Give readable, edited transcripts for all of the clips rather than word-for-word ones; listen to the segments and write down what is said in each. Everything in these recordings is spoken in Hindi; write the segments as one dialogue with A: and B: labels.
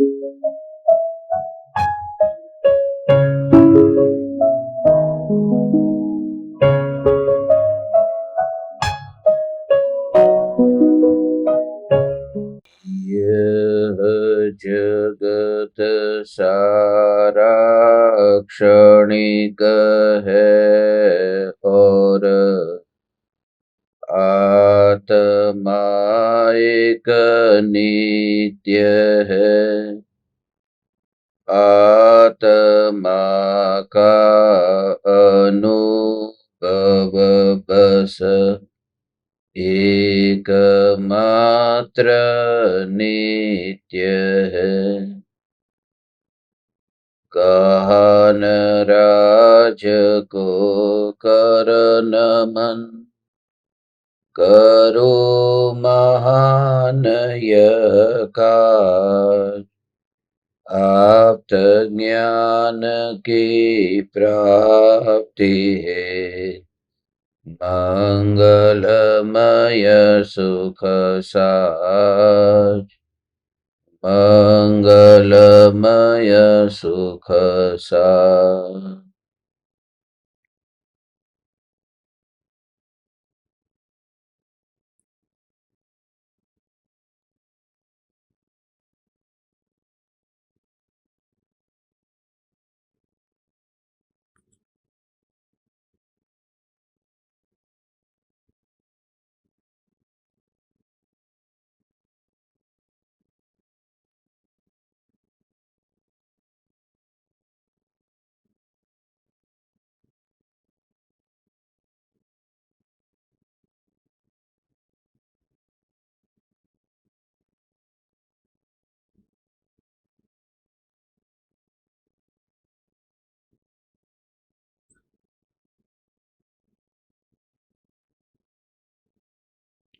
A: यह जगत सारा क्षणिक है और आत्मा एक नित्य है। आत्मा का अनुभव बस एकमात्र नित्य है। कहा न राज को कर नमन, करो महान यह काज। आप्त ज्ञान की प्राप्ति है, मंगलमय सुख साज। मंगलमय सुख साज।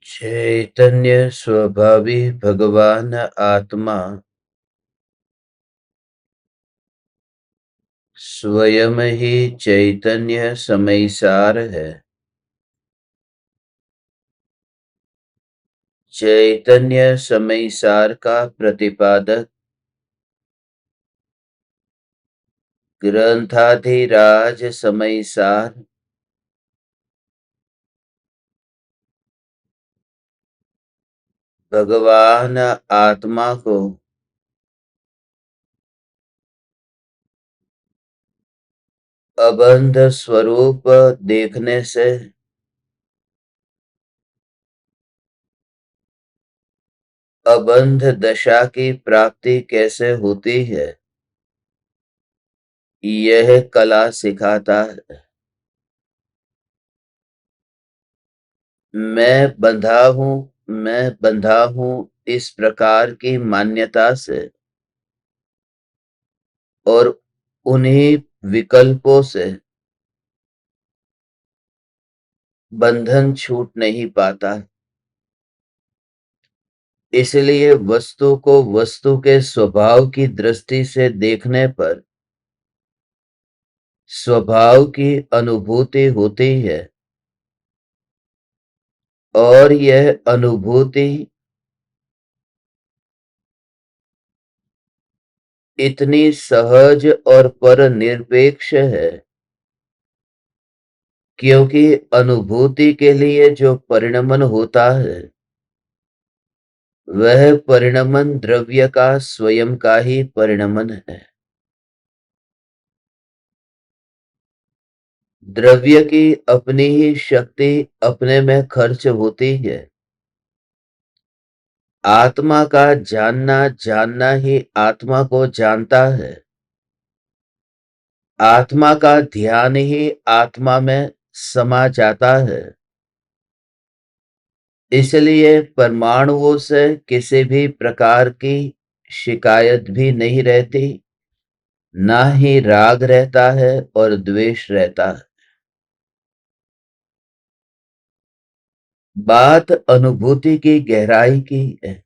A: चैतन्य स्वभावी भगवान आत्मा स्वयं ही चैतन्य समयसार है। चैतन्य समयसार का प्रतिपादक ग्रंथाधिराज समयसार भगवान आत्मा को अबंध स्वरूप देखने से अबंध दशा की प्राप्ति कैसे होती है, यह कला सिखाता है। मैं बंधा हूं इस प्रकार की मान्यता से और उन्हीं विकल्पों से बंधन छूट नहीं पाता। इसलिए वस्तु को वस्तु के स्वभाव की दृष्टि से देखने पर स्वभाव की अनुभूति होती है और यह अनुभूति इतनी सहज और परनिरपेक्ष है क्योंकि अनुभूति के लिए जो परिणमन होता है वह परिणमन द्रव्य का स्वयं का ही परिणमन है। द्रव्य की अपनी ही शक्ति अपने में खर्च होती है। आत्मा का जानना ही आत्मा को जानता है। आत्मा का ध्यान ही आत्मा में समा जाता है। इसलिए परमाणुओं से किसी भी प्रकार की शिकायत भी नहीं रहती, ना ही राग रहता है और द्वेष रहता है। बात अनुभूति की गहराई की है।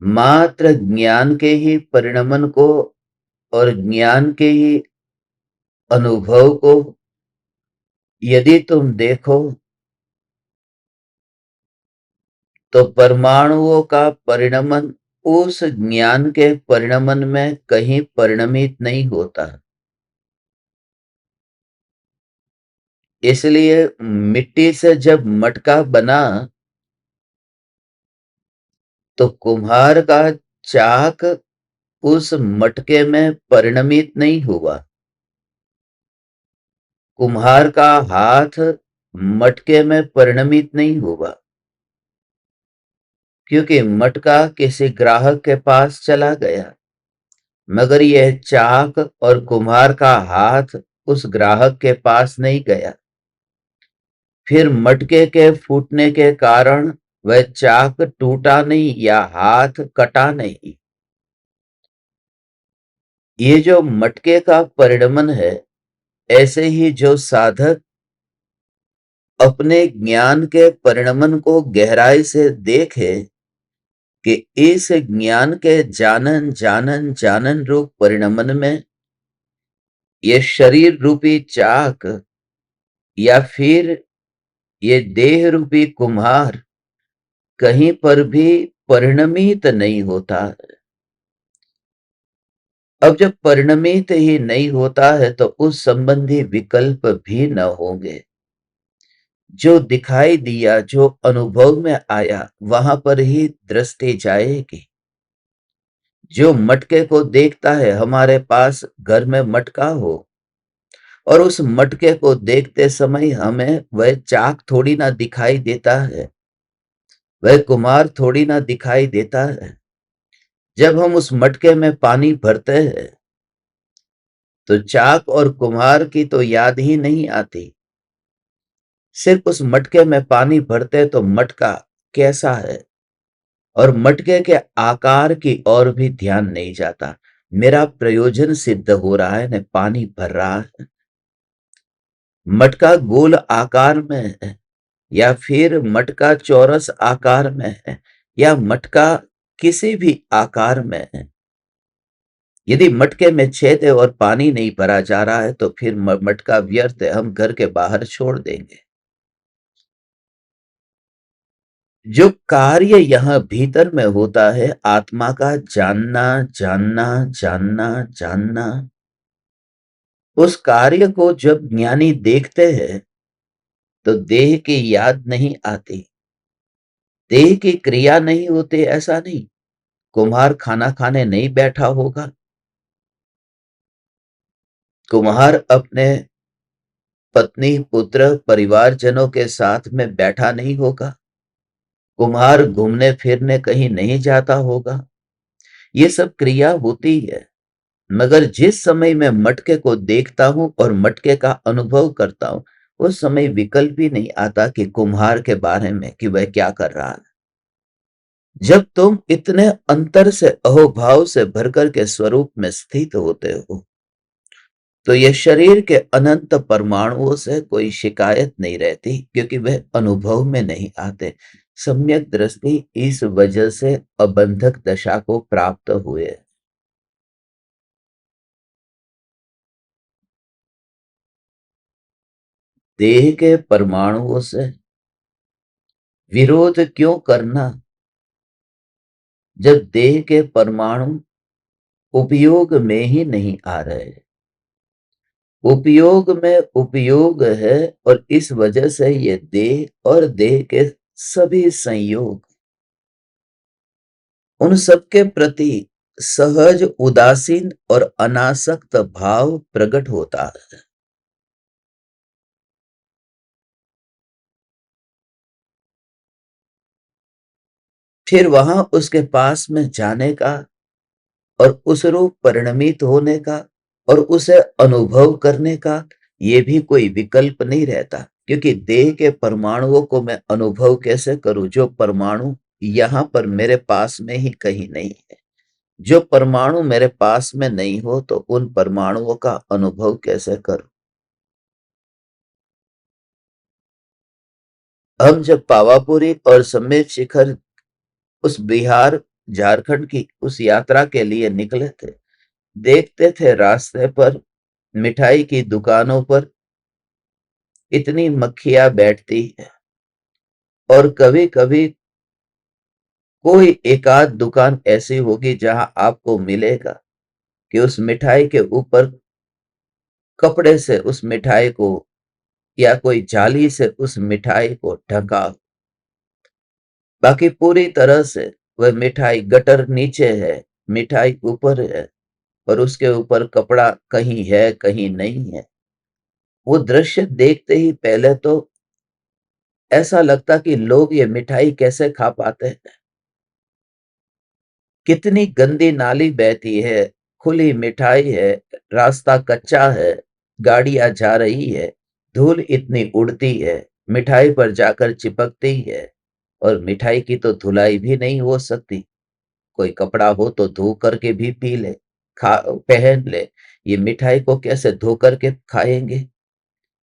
A: मात्र ज्ञान के ही परिणमन को और ज्ञान के ही अनुभव को यदि तुम देखो तो परमाणुओं का परिणमन उस ज्ञान के परिणमन में कहीं परिणमित नहीं होता। इसलिए मिट्टी से जब मटका बना तो कुम्हार का चाक उस मटके में परिणमित नहीं हुआ। कुम्हार का हाथ मटके में परिणमित नहीं हुआ, क्योंकि मटका किसी ग्राहक के पास चला गया, मगर यह चाक और कुम्हार का हाथ उस ग्राहक के पास नहीं गया। फिर मटके के फूटने के कारण वह चाक टूटा नहीं या हाथ कटा नहीं। ये जो मटके का परिणमन है, ऐसे ही जो साधक अपने ज्ञान के परिणमन को गहराई से देखे कि इस ज्ञान के जानन जानन जानन रूप परिणमन में ये शरीर रूपी चाक या फिर ये देह रूपी कुम्हार कहीं पर भी परिणमित नहीं होता। अब जब परिणमित ही नहीं होता है तो उस संबंधी विकल्प भी न होंगे। जो दिखाई दिया, जो अनुभव में आया, वहां पर ही दृष्टि जाएगी। जो मटके को देखता है, हमारे पास घर में मटका हो और उस मटके को देखते समय हमें वह चाक थोड़ी ना दिखाई देता है, वह कुम्हार थोड़ी ना दिखाई देता है। जब हम उस मटके में पानी भरते हैं तो चाक और कुम्हार की तो याद ही नहीं आती। सिर्फ उस मटके में पानी भरते तो मटका कैसा है और मटके के आकार की ओर भी ध्यान नहीं जाता। मेरा प्रयोजन सिद्ध हो रहा है, न पानी भर रहा है। मटका गोल आकार में है या फिर मटका चौरस आकार में है या मटका किसी भी आकार में है, यदि मटके में छेद है और पानी नहीं भरा जा रहा है तो फिर मटका व्यर्थ है, हम घर के बाहर छोड़ देंगे। जो कार्य यहाँ भीतर में होता है, आत्मा का जानना जानना जानना जानना, उस कार्य को जब ज्ञानी देखते हैं तो देह की याद नहीं आती, देह की क्रिया नहीं होती। ऐसा नहीं, कुम्हार खाना खाने नहीं बैठा होगा, कुम्हार अपने पत्नी पुत्र परिवारजनों के साथ में बैठा नहीं होगा, कुम्हार घूमने फिरने कहीं नहीं जाता होगा। ये सब क्रिया होती है, मगर जिस समय मैं मटके को देखता हूं और मटके का अनुभव करता हूं, उस समय विकल्प ही नहीं आता कि कुम्हार के बारे में कि वह क्या कर रहा है। जब तुम इतने अंतर से अहोभाव से भरकर के स्वरूप में स्थित होते हो तो यह शरीर के अनंत परमाणुओं से कोई शिकायत नहीं रहती, क्योंकि वह अनुभव में नहीं आते। सम्यक दृष्टि इस वजह से अबंधक दशा को प्राप्त हुए। देह के परमाणुओं से विरोध क्यों करना, जब देह के परमाणु उपयोग में ही नहीं आ रहे। उपयोग में उपयोग है और इस वजह से ये देह और देह के सभी संयोग उन सबके प्रति सहज उदासीन और अनासक्त भाव प्रकट होता है। फिर वहां उसके पास में जाने का और उस रूप परिणमित होने का और उसे अनुभव करने का ये भी कोई विकल्प नहीं रहता, क्योंकि देह के परमाणुओं को मैं अनुभव कैसे करूं, जो परमाणु यहां पर मेरे पास में ही कहीं नहीं है। जो परमाणु मेरे पास में नहीं हो तो उन परमाणुओं का अनुभव कैसे करूं। हम जब पावापुरी और समेत शिखर, उस बिहार झारखंड की उस यात्रा के लिए निकले थे, देखते थे रास्ते पर मिठाई की दुकानों पर इतनी मक्खियां बैठती है और कभी कभी कोई एकाध दुकान ऐसी होगी जहां आपको मिलेगा कि उस मिठाई के ऊपर कपड़े से उस मिठाई को या कोई जाली से उस मिठाई को ढका। बाकी पूरी तरह से वह मिठाई गटर नीचे है, मिठाई ऊपर है और उसके ऊपर कपड़ा कहीं है कहीं नहीं है। वो दृश्य देखते ही पहले तो ऐसा लगता कि लोग ये मिठाई कैसे खा पाते हैं। कितनी गंदी नाली बहती है, खुली मिठाई है, रास्ता कच्चा है, गाड़ियां जा रही है, धूल इतनी उड़ती है, मिठाई पर जाकर चिपकती है और मिठाई की तो धुलाई भी नहीं हो सकती। कोई कपड़ा हो तो धो करके भी पी ले, खा पहन ले। ये मिठाई को कैसे धो करके खाएंगे?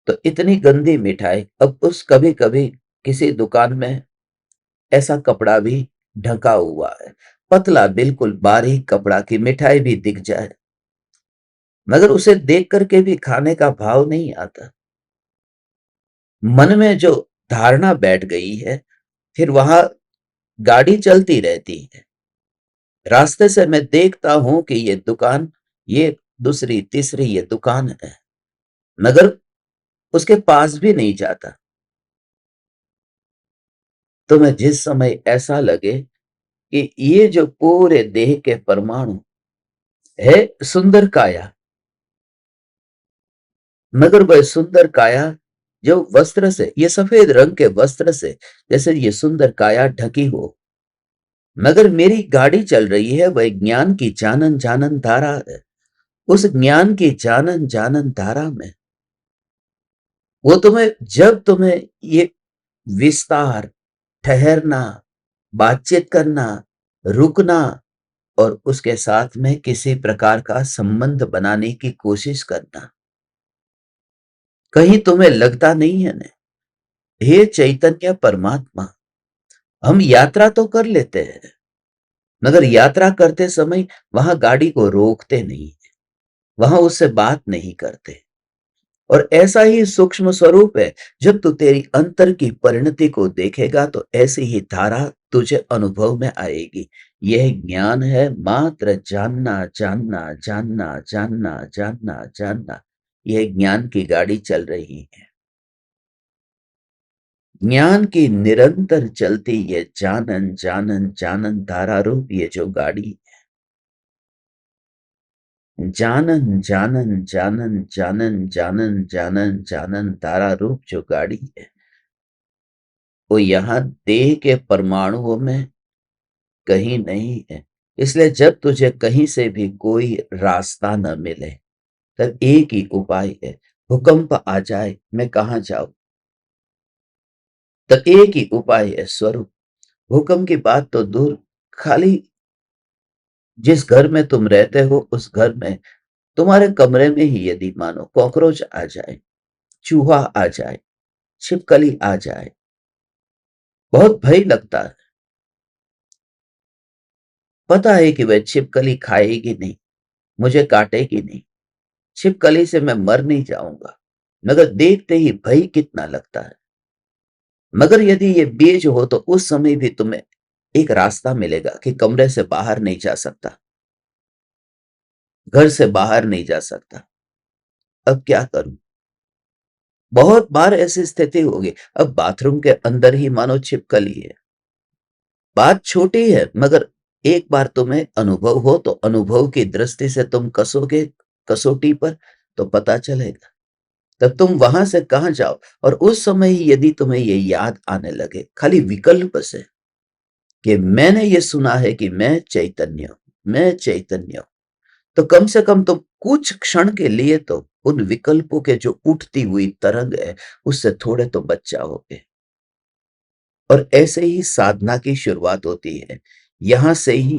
A: तो इतनी गंदी मिठाई। अब उस कभी कभी किसी दुकान में ऐसा कपड़ा भी ढका हुआ है, पतला बिल्कुल बारीक कपड़ा की मिठाई भी दिख जाए, मगर उसे देख करके भी खाने का भाव नहीं आता। मन में जो धारणा बैठ गई है, फिर वहां गाड़ी चलती रहती है, रास्ते से मैं देखता हूं कि ये दुकान, ये दूसरी तीसरी ये दुकान है, मगर उसके पास भी नहीं जाता। तो मैं जिस समय ऐसा लगे कि ये जो पूरे देह के परमाणु है सुंदर काया, मगर वह सुंदर काया जो वस्त्र से, ये सफेद रंग के वस्त्र से जैसे ये सुंदर काया ढकी हो, मगर मेरी गाड़ी चल रही है वह ज्ञान की जानन जानन धारा है। उस ज्ञान की जानन जानन धारा में वो तुम्हें, जब तुम्हें ये विस्तार, ठहरना, बातचीत करना, रुकना और उसके साथ में किसी प्रकार का संबंध बनाने की कोशिश करना, कहीं तुम्हें लगता नहीं है ना, हे चैतन्य परमात्मा, हम यात्रा तो कर लेते हैं, मगर यात्रा करते समय वहां गाड़ी को रोकते नहीं, वहां उससे बात नहीं करते। और ऐसा ही सूक्ष्म स्वरूप है। जब तू तेरी अंतर की परिणति को देखेगा तो ऐसी ही धारा तुझे अनुभव में आएगी। यह ज्ञान है, मात्र जानना जानना जानना जानना जानना जानना। यह ज्ञान की गाड़ी चल रही है, ज्ञान की निरंतर चलती ये जानन जानन जानन धारा रूप ये जो गाड़ी, जानन जानन जानन जानन जानन जानन जानन धारा रूप जो गाड़ी है, वो यहाँ देह के परमाणुओं में कहीं नहीं है। इसलिए जब तुझे कहीं से भी कोई रास्ता न मिले, तब एक ही उपाय है, भूकंप आ जाए मैं कहाँ जाऊं, तब एक ही उपाय है स्वरूप। भूकंप की बात तो दूर, खाली जिस घर में तुम रहते हो उस घर में, तुम्हारे कमरे में ही यदि मानो कॉकरोच आ जाए, चूहा आ जाए, छिपकली आ जाए, बहुत भय लगता है। पता है कि वह छिपकली खाएगी नहीं, मुझे काटेगी नहीं, छिपकली से मैं मर नहीं जाऊंगा, मगर देखते ही भय कितना लगता है। मगर यदि ये बीज हो तो उस समय भी तुम्हें एक रास्ता मिलेगा कि कमरे से बाहर नहीं जा सकता, घर से बाहर नहीं जा सकता। अब क्या करूं? बहुत बार ऐसी स्थिति होगी। अब बाथरूम के अंदर ही मानो छिपकली है। बात छोटी है, मगर एक बार तुम्हें अनुभव हो तो अनुभव की दृष्टि से तुम कसोगे कसौटी पर, तो पता चलेगा। तब तुम वहां से कहां जाओ। और उस समय ही यदि तुम्हें ये याद आने लगे खाली विकल्प से कि मैंने ये सुना है कि मैं चैतन्य हूं, मैं चैतन्य हूं, तो कम से कम तुम कुछ क्षण के लिए तो उन विकल्पों के जो उठती हुई तरंग है उससे थोड़े तो बच जाओगे। और ऐसे ही साधना की शुरुआत होती है। यहां से ही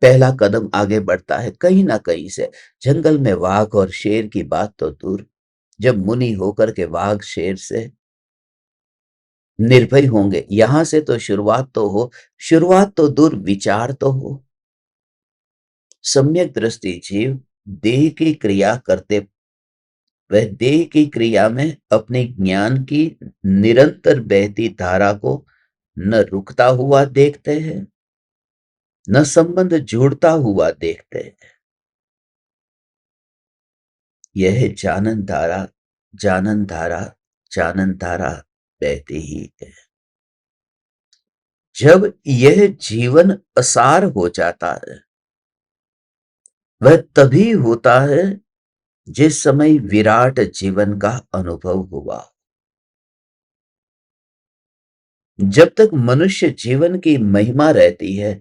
A: पहला कदम आगे बढ़ता है, कहीं ना कहीं से। जंगल में वाघ और शेर की बात तो दूर, जब मुनि होकर के वाघ शेर से निर्भय होंगे, यहां से तो शुरुआत तो हो। शुरुआत तो दूर, विचार तो हो। सम्यक दृष्टि जीव देह की क्रिया करते, वह देह की क्रिया में अपने ज्ञान की निरंतर बहती धारा को न रुकता हुआ देखते हैं न संबंध जुड़ता हुआ देखते हैं। यह जानन धारा, जानन धारा बहती ही है। जब यह जीवन असार हो जाता है, वह तभी होता है जिस समय विराट जीवन का अनुभव हुआ। जब तक मनुष्य जीवन की महिमा रहती है,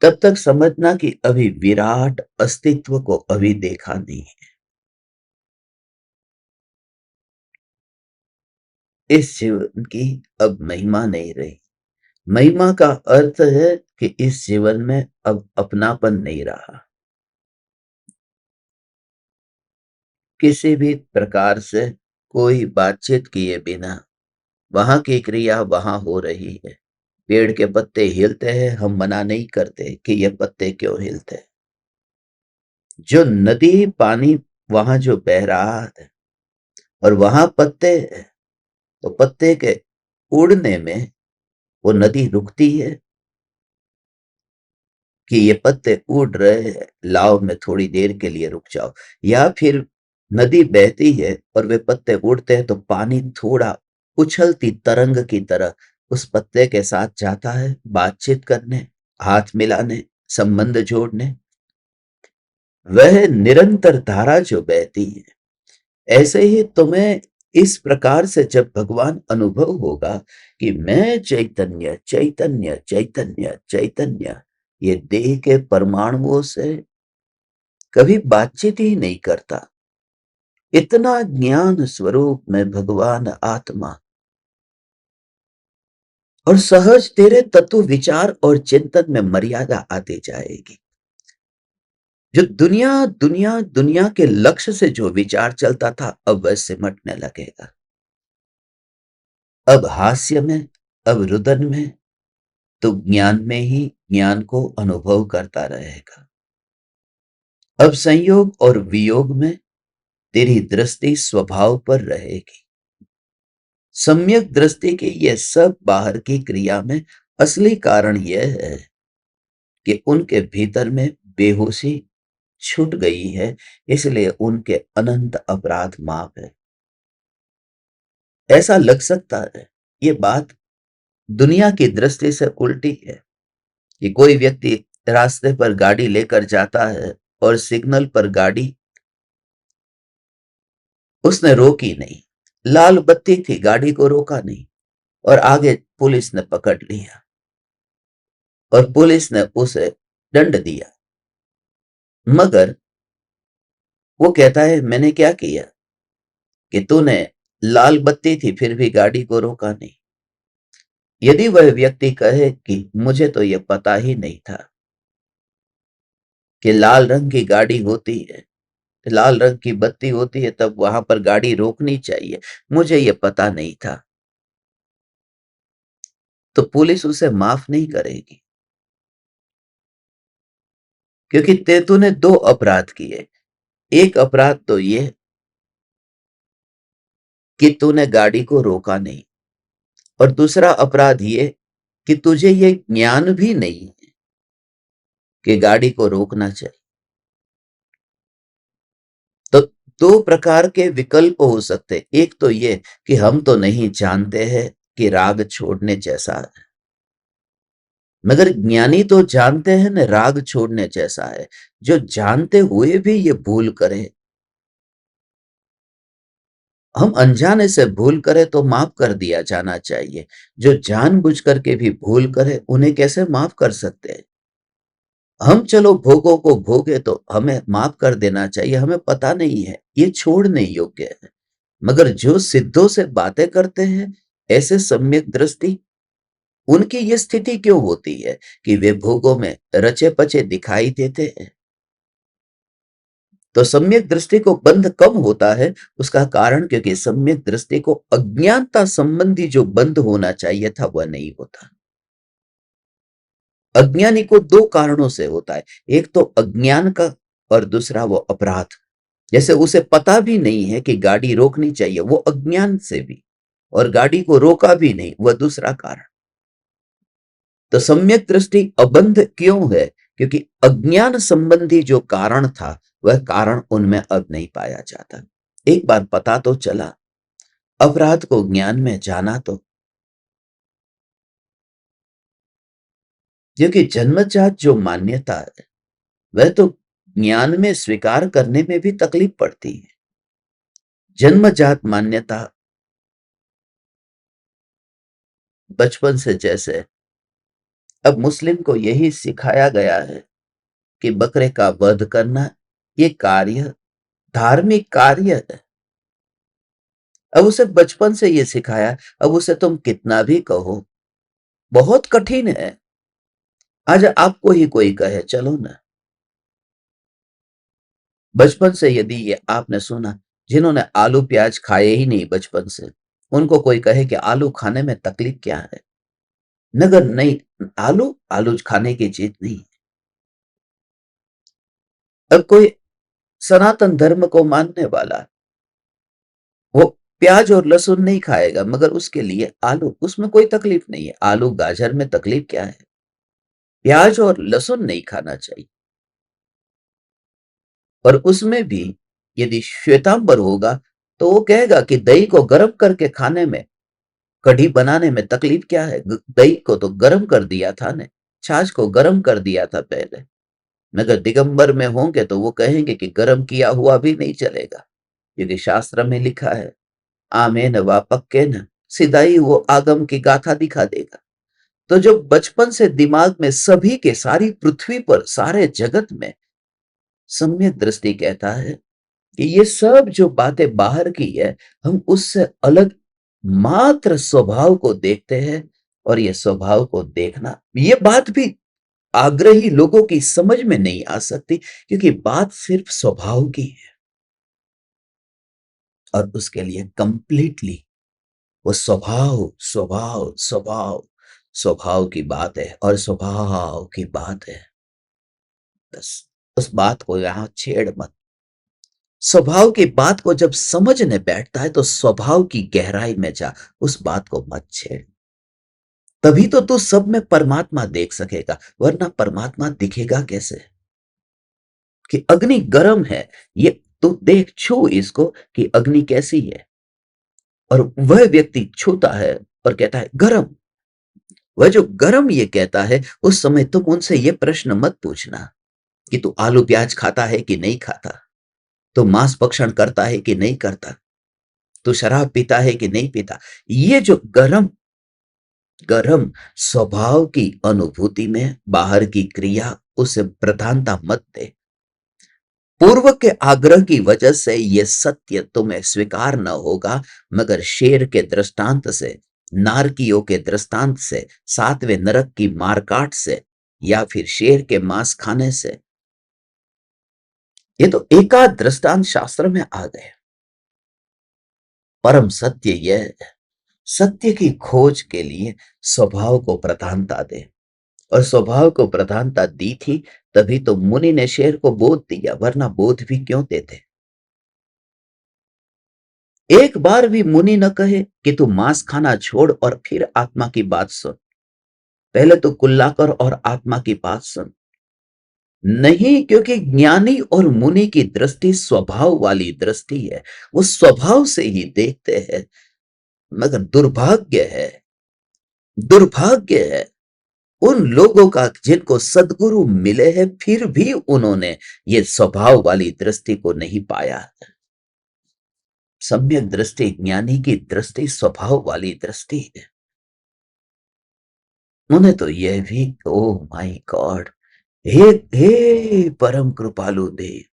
A: तब तक समझना कि अभी विराट अस्तित्व को अभी देखा नहीं है। इस जीवन की अब महिमा नहीं रही। महिमा का अर्थ है कि इस जीवन में अब अपनापन नहीं रहा। किसी भी प्रकार से कोई बातचीत किए बिना वहां की क्रिया वहां हो रही है। पेड़ के पत्ते हिलते हैं, हम मना नहीं करते कि ये पत्ते क्यों हिलते हैं। जो नदी पानी वहां जो बह रहा है और वहां पत्ते हैं, तो पत्ते के उड़ने में वो नदी रुकती है कि ये पत्ते उड़ रहे हैं, लाओ मैं थोड़ी देर के लिए रुक जाओ। या फिर नदी बहती है और वे पत्ते उड़ते हैं, तो पानी थोड़ा उछलती तरंग की तरह उस पत्ते के साथ जाता है, बातचीत करने, हाथ मिलाने, संबंध जोड़ने। वह निरंतर धारा जो बहती है, ऐसे ही तुम्हें इस प्रकार से जब भगवान अनुभव होगा कि मैं चैतन्य चैतन्य चैतन्य चैतन्य, ये देह के परमाणुओं से कभी बातचीत ही नहीं करता, इतना ज्ञान स्वरूप में भगवान आत्मा, और सहज तेरे तत्व विचार और चिंतन में मर्यादा आती जाएगी। जो दुनिया दुनिया दुनिया के लक्ष्य से जो विचार चलता था, अब वह सिमटने लगेगा। अब हास्य में, अब रुदन में, तो ज्ञान में ही ज्ञान को अनुभव करता रहेगा। अब संयोग और वियोग में तेरी दृष्टि स्वभाव पर रहेगी। सम्यक दृष्टि के ये सब बाहर की क्रिया में असली कारण यह है कि उनके भीतर में बेहोशी छूट गई है, इसलिए उनके अनंत अपराध माफ है। ऐसा लग सकता है ये बात दुनिया की दृष्टि से उल्टी है कि कोई व्यक्ति रास्ते पर गाड़ी लेकर जाता है और सिग्नल पर गाड़ी उसने रोकी नहीं, लाल बत्ती थी, गाड़ी को रोका नहीं, और आगे पुलिस ने पकड़ लिया और पुलिस ने उसे दंड दिया। मगर वो कहता है मैंने क्या किया कि तूने, लाल बत्ती थी फिर भी गाड़ी को रोका नहीं। यदि वह व्यक्ति कहे कि मुझे तो यह पता ही नहीं था कि लाल रंग की गाड़ी होती है, लाल रंग की बत्ती होती है, तब वहां पर गाड़ी रोकनी चाहिए, मुझे यह पता नहीं था, तो पुलिस उसे माफ नहीं करेगी। क्योंकि तूने दो अपराध किए। एक अपराध तो ये कि तूने गाड़ी को रोका नहीं, और दूसरा अपराध ये कि तुझे ये ज्ञान भी नहीं है कि गाड़ी को रोकना चाहिए। तो दो प्रकार के विकल्प हो सकते। एक तो ये कि हम तो नहीं जानते हैं कि राग छोड़ने जैसा है, मगर ज्ञानी तो जानते हैं न राग छोड़ने जैसा है। जो जानते हुए भी ये भूल करे, हम अनजाने से भूल करें तो माफ कर दिया जाना चाहिए। जो जानबूझ करके भी भूल करे, उन्हें कैसे माफ कर सकते हैं? हम चलो भोगों को भोगे तो हमें माफ कर देना चाहिए, हमें पता नहीं है, ये छोड़ने योग्य है। मगर जो सिद्धों से बातें करते हैं, ऐसे सम्यक दृष्टि, उनकी ये स्थिति क्यों होती है कि वे भोगों में रचे पचे दिखाई देते हैं? तो सम्यक दृष्टि को बंध कम होता है, उसका कारण क्योंकि सम्यक दृष्टि को अज्ञानता संबंधी जो बंध होना चाहिए था वह नहीं होता। अज्ञानी को दो कारणों से होता है, एक तो अज्ञान का और दूसरा वो अपराध। जैसे उसे पता भी नहीं है कि गाड़ी रोकनी चाहिए, वो अज्ञान से भी, और गाड़ी को रोका भी नहीं, वह दूसरा कारण। तो सम्यक दृष्टि अबंध क्यों है? क्योंकि अज्ञान संबंधी जो कारण था वह कारण उनमें अब नहीं पाया जाता। एक बार पता तो चला, अपराध को ज्ञान में जाना तो, क्योंकि जन्मजात जो मान्यता है वह तो ज्ञान में स्वीकार करने में भी तकलीफ पड़ती है। जन्मजात मान्यता बचपन से, जैसे अब मुस्लिम को यही सिखाया गया है कि बकरे का वध करना ये कार्य धार्मिक कार्य है। अब उसे बचपन से ये सिखाया, अब उसे तुम कितना भी कहो बहुत कठिन है। आज आपको ही कोई कहे चलो ना, बचपन से यदि ये आपने सुना, जिन्होंने आलू प्याज खाए ही नहीं बचपन से, उनको कोई कहे कि आलू खाने में तकलीफ क्या है, नगर नहीं, आलू आलू खाने की चीज नहीं। अब कोई सनातन धर्म को मानने वाला, वो प्याज और लहसुन नहीं खाएगा, मगर उसके लिए आलू, उसमें कोई तकलीफ नहीं है। आलू गाजर में तकलीफ क्या है? प्याज और लहसुन नहीं खाना चाहिए। और उसमें भी यदि श्वेतांबर होगा तो वो कहेगा कि दही को गर्म करके खाने में, कढ़ी बनाने में तकलीफ क्या है? दही को तो गर्म कर दिया था ने, छाछ को गर्म कर दिया था पहले। मगर दिगंबर में होंगे तो वो कहेंगे कि गर्म किया हुआ भी नहीं चलेगा, क्योंकि शास्त्र में लिखा है आमे न वा पक्के न, सिदाई वो आगम की गाथा दिखा देगा। तो जो बचपन से दिमाग में सभी के, सारी पृथ्वी पर, सारे जगत में सम्यक दृष्टि कहता है कि ये सब जो बातें बाहर की है, हम उससे अलग मात्र स्वभाव को देखते हैं। और ये स्वभाव को देखना, ये बात भी आग्रही लोगों की समझ में नहीं आ सकती, क्योंकि बात सिर्फ स्वभाव की है। और उसके लिए कंप्लीटली वो स्वभाव स्वभाव स्वभाव स्वभाव की बात है, और स्वभाव की बात है। बस उस बात को यहां छेड़ मत। स्वभाव की बात को जब समझने बैठता है तो स्वभाव की गहराई में जा, उस बात को मत छेड़। तभी तो तू सब में परमात्मा देख सकेगा, वरना परमात्मा दिखेगा कैसे? कि अग्नि गर्म है, ये तू देख, छू इसको कि अग्नि कैसी है। और वह व्यक्ति छूता है और कहता है गरम। वह जो गरम ये कहता है, उस समय तुम उनसे ये प्रश्न मत पूछना कि तू आलू प्याज खाता है कि नहीं खाता, तू मांस भक्षण करता है कि नहीं करता, तू शराब पीता है कि नहीं पीता। ये जो गरम गरम स्वभाव की अनुभूति में बाहर की क्रिया, उसे प्रधानता मत दे। पूर्व के आग्रह की वजह से यह सत्य तुम्हें स्वीकार न होगा, मगर शेर के दृष्टांत से, नारकियों के दृष्टांत से, सातवें नरक की मारकाट से, या फिर शेर के मांस खाने से, ये तो एकाध दृष्टांत शास्त्र में आ गए। परम सत्य यह है, सत्य की खोज के लिए स्वभाव को प्रधानता दे। और स्वभाव को प्रधानता दी थी, तभी तो मुनि ने शेर को बोध दिया, वरना बोध भी क्यों देते? एक बार भी मुनि न कहे कि तू मांस खाना छोड़ और फिर आत्मा की बात सुन। पहले तो कुल्ला कर और आत्मा की बात सुन। नहीं, क्योंकि ज्ञानी और मुनि की दृष्टि स्वभाव वाली दृष्टि है, वो स्वभाव से ही देखते हैं। मगर दुर्भाग्य है उन लोगों का जिनको सद्गुरु मिले हैं, फिर भी उन्होंने ये स्वभाव वाली दृष्टि को नहीं पाया। सम्यक दृष्टि, ज्ञानी की दृष्टि स्वभाव वाली दृष्टि है। उन्हें तो यह भी, ओ माय गॉड, हे हे परम कृपालु देव,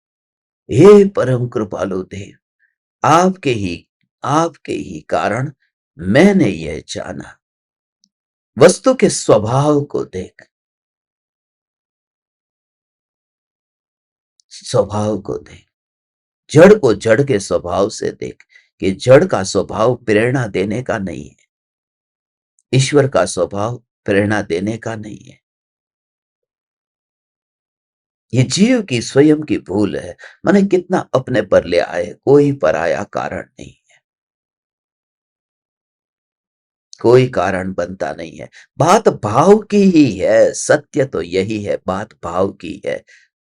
A: हे परम कृपालु देव, आपके ही कारण मैंने यह जाना। वस्तु के स्वभाव को देख, स्वभाव को देख, जड़ को जड़ के स्वभाव से देख, कि जड़ का स्वभाव प्रेरणा देने का नहीं है, ईश्वर का स्वभाव प्रेरणा देने का नहीं है। ये जीव की स्वयं की भूल है, माने कितना अपने पर ले आए, कोई पराया कारण नहीं है, कोई कारण बनता नहीं है। बात भाव की ही है, सत्य तो यही है, बात भाव की है।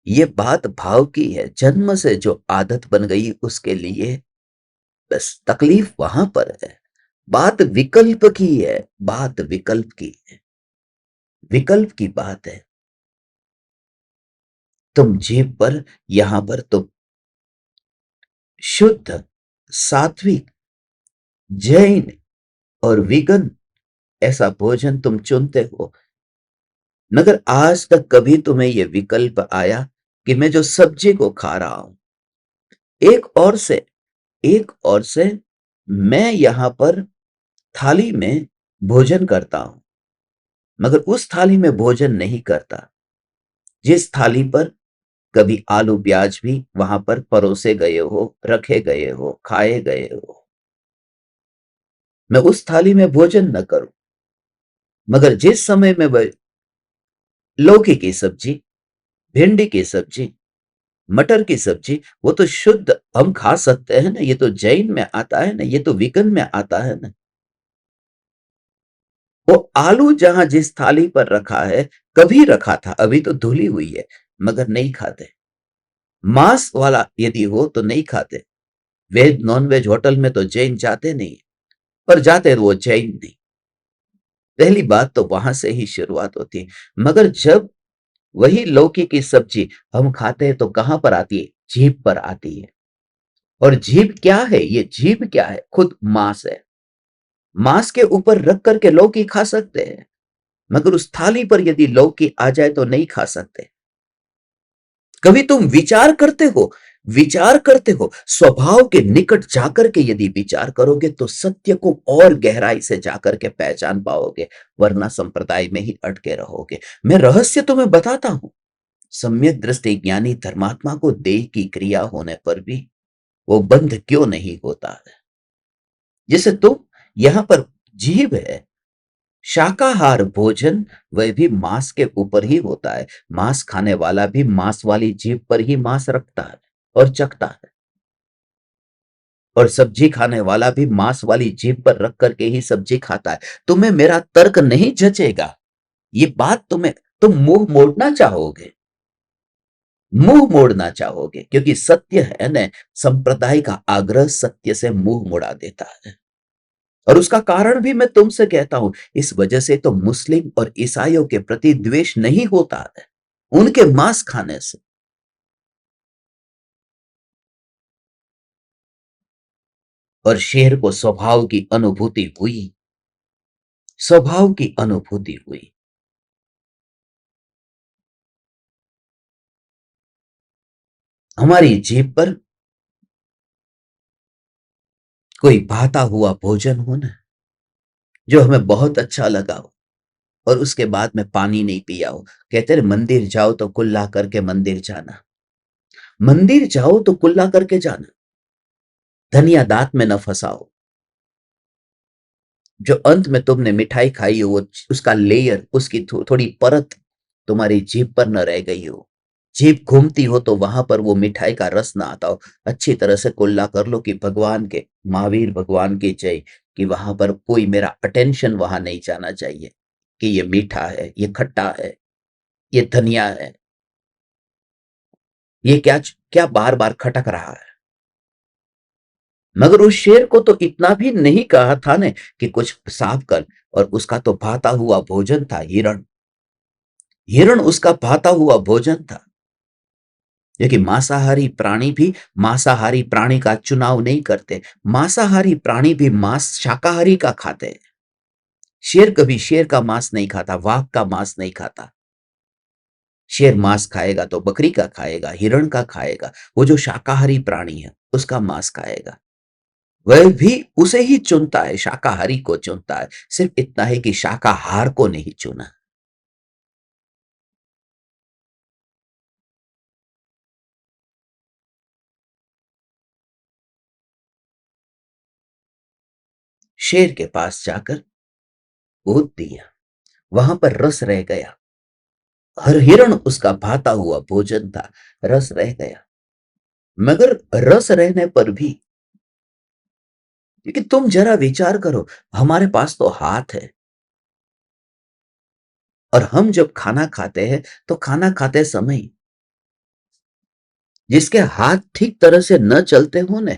A: ये बात भाव की है, जन्म से जो आदत बन गई उसके लिए बस तकलीफ वहां पर है। बात विकल्प की है, बात विकल्प की है, विकल्प की बात है। तुम जीभ पर, यहां पर तुम शुद्ध, सात्विक, जैन और विगन ऐसा भोजन तुम चुनते हो, मगर आज तक कभी तुम्हें यह विकल्प आया कि मैं जो सब्जी को खा रहा हूं, एक और से एक और से मैं यहां पर थाली में भोजन करता हूं, मगर उस थाली में भोजन नहीं करता जिस थाली पर कभी आलू प्याज भी वहां पर परोसे गए हो, रखे गए हो, खाए गए हो। मैं उस थाली में भोजन न करूं, मगर जिस समय में वह लौकी की सब्जी, भिंडी की सब्जी, मटर की सब्जी, वो तो शुद्ध हम खा सकते हैं ना, ये तो जैन में आता है ना, ये तो वीगन में आता है ना। वो आलू जहां जिस थाली पर रखा है, कभी रखा था, अभी तो धुली हुई है, मगर नहीं खाते। मांस वाला यदि हो तो नहीं खाते। वेज नॉन वेज होटल में तो जैन जाते नहीं, पर जाते वो जैन नहीं। पहली बात तो वहां से ही शुरुआत होती है। मगर जब वही लौकी की सब्जी हम खाते हैं तो कहां पर आती है? जीभ पर आती है। और जीभ क्या है? ये जीभ क्या है? खुद मांस है। मांस के ऊपर रख करके लौकी खा सकते हैं, मगर उस थाली पर यदि लौकी आ जाए तो नहीं खा सकते। कभी तुम विचार करते हो, विचार करते हो, स्वभाव के निकट जाकर के यदि विचार करोगे तो सत्य को और गहराई से जाकर के पहचान पाओगे, वरना संप्रदाय में ही अटके रहोगे। मैं रहस्य तुम्हें बताता हूं। सम्यक दृष्टि ज्ञानी धर्मात्मा को देह की क्रिया होने पर भी वो बंध क्यों नहीं होता है? जैसे तुम यहां पर जीव है, शाकाहार भोजन वह भी मांस के ऊपर ही होता है। मांस खाने वाला भी मांस वाली जीभ पर ही मांस रखता है और चखता है, और सब्जी खाने वाला भी मांस वाली जीभ पर रख करके ही सब्जी खाता है। तुम्हें मेरा तर्क नहीं जचेगा, ये बात तुम मुंह मोड़ना चाहोगे, मुंह मोड़ना चाहोगे, क्योंकि सत्य है न, संप्रदाय का आग्रह सत्य से मुंह मुड़ा देता है। और उसका कारण भी मैं तुमसे कहता हूं, इस वजह से तो मुस्लिम और ईसाइयों के प्रति द्वेष नहीं होता है, उनके मांस खाने से। और शेर को स्वभाव की अनुभूति हुई, स्वभाव की अनुभूति हुई। हमारी जीभ पर कोई भाता हुआ भोजन हो ना, जो हमें बहुत अच्छा लगा हो, और उसके बाद में पानी नहीं पिया हो। कहते हैं मंदिर जाओ तो कुल्ला करके मंदिर जाना, मंदिर जाओ तो कुल्ला करके जाना, धनिया दांत में न फंसाओ। जो अंत में तुमने मिठाई खाई हो, वो उसका लेयर, उसकी थोड़ी परत तुम्हारी जीभ पर न रह गई हो। जीभ घूमती हो तो वहां पर वो मिठाई का रस ना आता हो। अच्छी तरह से कुल्ला कर लो कि भगवान के, महावीर भगवान की जय, कि वहां पर कोई मेरा अटेंशन वहां नहीं जाना चाहिए कि ये मीठा है, ये खट्टा है, ये धनिया है, ये क्या क्या बार बार खटक रहा है। मगर उस शेर को तो इतना भी नहीं कहा था ने कि कुछ साफ कर, और उसका तो भाता हुआ भोजन था हिरण। हिरण उसका भाता हुआ भोजन था। देखिए, मांसाहारी प्राणी भी मांसाहारी प्राणी का चुनाव नहीं करते। मांसाहारी प्राणी भी मांस शाकाहारी का खाते हैं। शेर कभी शेर का मांस नहीं खाता, वाघ का मांस नहीं खाता। शेर मांस खाएगा तो बकरी का खाएगा, हिरण का खाएगा। वो जो शाकाहारी प्राणी है उसका मांस खाएगा। वह भी उसे ही चुनता है, शाकाहारी को चुनता है। सिर्फ इतना है कि शाकाहार को नहीं चुना। शेर के पास जाकर गोद दिया, वहां पर रस रह गया। हर हिरण उसका भाता हुआ भोजन था, रस रह गया। मगर रस रहने पर भी क्योंकि तुम जरा विचार करो, हमारे पास तो हाथ है और हम जब खाना खाते हैं, तो खाना खाते समय जिसके हाथ ठीक तरह से न चलते हो न,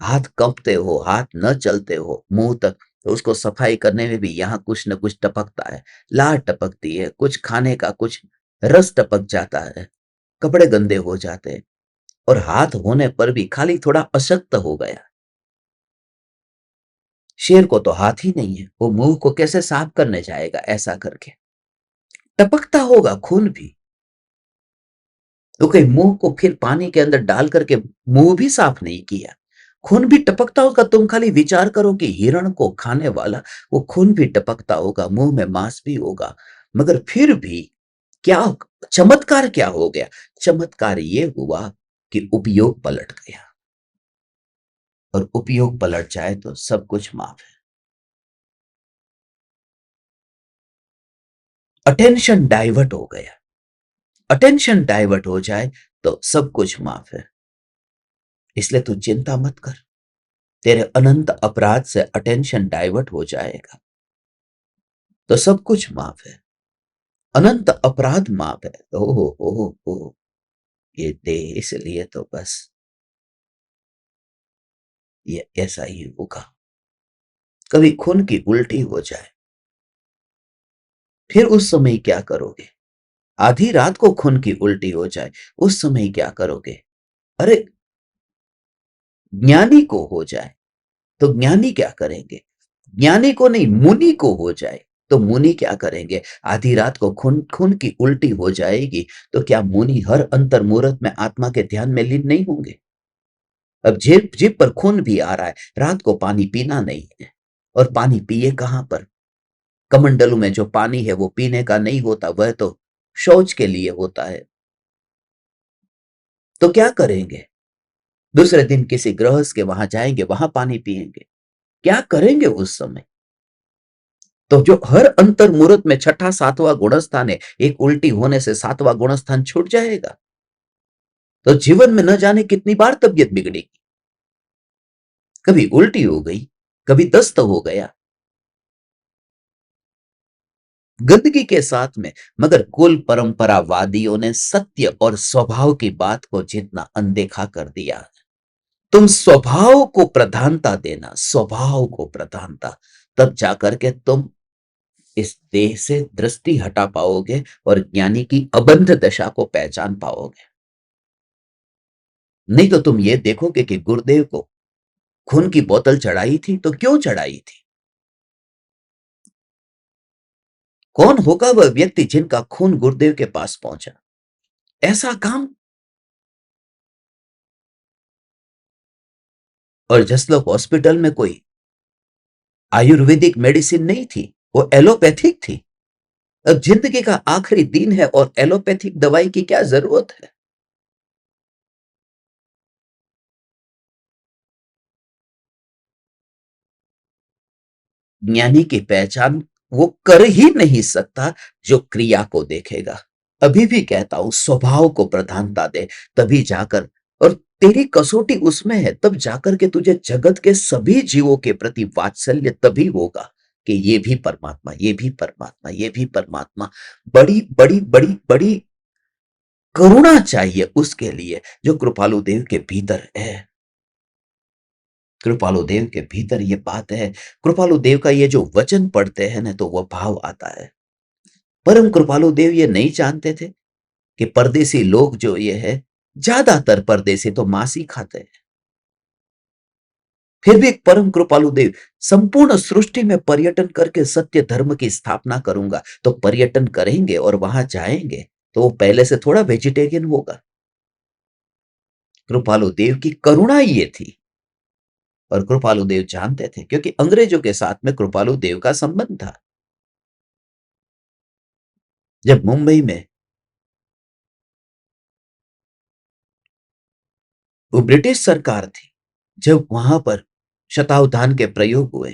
A: हाथ कंपते हो, हाथ न चलते हो मुंह तक, तो उसको सफाई करने में भी यहाँ कुछ न कुछ टपकता है, लार टपकती है, कुछ खाने का कुछ रस टपक जाता है, कपड़े गंदे हो जाते हैं। और हाथ होने पर भी खाली थोड़ा अशक्त हो गया। शेर को तो हाथ ही नहीं है, वो मुंह को कैसे साफ करने जाएगा ऐसा करके? टपकता होगा खून भी। तो कहीं मुंह को फिर पानी के अंदर डाल करके मुंह भी साफ नहीं किया, खून भी टपकता होगा। तुम खाली विचार करो कि हिरण को खाने वाला, वो खून भी टपकता होगा, मुंह में मांस भी होगा, मगर फिर भी क्या चमत्कार क्या हो गया? चमत्कार ये हुआ कि उपयोग पलट गया, और उपयोग पलट जाए तो सब कुछ माफ है। अटेंशन डाइवर्ट हो गया, अटेंशन डाइवर्ट हो जाए तो सब कुछ माफ है। इसलिए तू चिंता मत कर, तेरे अनंत अपराध से अटेंशन डाइवर्ट हो जाएगा तो सब कुछ माफ है। अनंत अपराध माफ है। ओहो ओहो ओहो, ये दे इसलिए तो बस ये ऐसा ही होगा। कभी खून की उल्टी हो जाए, फिर उस समय क्या करोगे? आधी रात को खून की उल्टी हो जाए, उस समय क्या करोगे? अरे, ज्ञानी को हो जाए तो ज्ञानी क्या करेंगे? ज्ञानी को नहीं, मुनि को हो जाए तो मुनि क्या करेंगे? आधी रात को खून खून की उल्टी हो जाएगी तो क्या मुनि हर अंतर मुहूर्त में आत्मा के ध्यान में लीन नहीं होंगे? अब जेब जेब पर खून भी आ रहा है, रात को पानी पीना नहीं है, और पानी पिए कहां पर? कमंडलू में जो पानी है वो पीने का नहीं होता, वह तो शौच के लिए होता है। तो क्या करेंगे? दूसरे दिन किसी गृहस्थ के वहां जाएंगे, वहां पानी पिएंगे, क्या करेंगे उस समय? तो जो हर अंतर मुहूर्त में छठा सातवां गुणस्थान है, एक उल्टी होने से सातवां गुणस्थान छूट जाएगा। तो जीवन में न जाने कितनी बार तबीयत बिगड़ेगी, कभी उल्टी हो गई, कभी दस्त हो गया, गंदगी के साथ में। मगर कुल परंपरावादियों ने सत्य और स्वभाव की बात को जितना अनदेखा कर दिया। तुम स्वभाव को प्रधानता देना, स्वभाव को प्रधानता, तब जाकर के तुम इस देह से दृष्टि हटा पाओगे और ज्ञानी की अबंध दशा को पहचान पाओगे। नहीं तो तुम ये देखोगे कि गुरुदेव को खून की बोतल चढ़ाई थी तो क्यों चढ़ाई थी? कौन होगा वह व्यक्ति जिनका खून गुरुदेव के पास पहुंचा? ऐसा काम। और जसलोक हॉस्पिटल में कोई आयुर्वेदिक मेडिसिन नहीं थी, वो एलोपैथिक थी। अब जिंदगी का आखिरी दिन है और एलोपैथिक दवाई की क्या जरूरत है? ज्ञानी की पहचान वो कर ही नहीं सकता जो क्रिया को देखेगा। अभी भी कहता हूं, स्वभाव को प्रधानता दे, तभी जाकर, और तेरी कसौटी उसमें है, तब जाकर के तुझे जगत के सभी जीवों के प्रति वात्सल्य तभी होगा कि ये भी परमात्मा, ये भी परमात्मा, ये भी परमात्मा। बड़ी बड़ी बड़ी बड़ी करुणा चाहिए उसके लिए जो कृपालु देव के भीतर है। कृपालु देव के भीतर ये बात है। कृपालु देव का ये जो वचन पढ़ते हैं ना, तो वह भाव आता है। परम कृपालु देव ये नहीं जानते थे कि परदेसी लोग जो ये है, ज्यादातर परदेसी तो मांस ही खाते हैं। फिर भी एक परम कृपालु देव, संपूर्ण सृष्टि में पर्यटन करके सत्य धर्म की स्थापना करूंगा, तो पर्यटन करेंगे और वहां जाएंगे तो वो पहले से थोड़ा वेजिटेरियन होगा। कृपालु देव की करुणा ये थी, और कृपालु देव जानते थे, क्योंकि अंग्रेजों के साथ में कृपालु देव का संबंध था। जब मुंबई में वो ब्रिटिश सरकार थी, जब वहां पर शतावधान के प्रयोग हुए,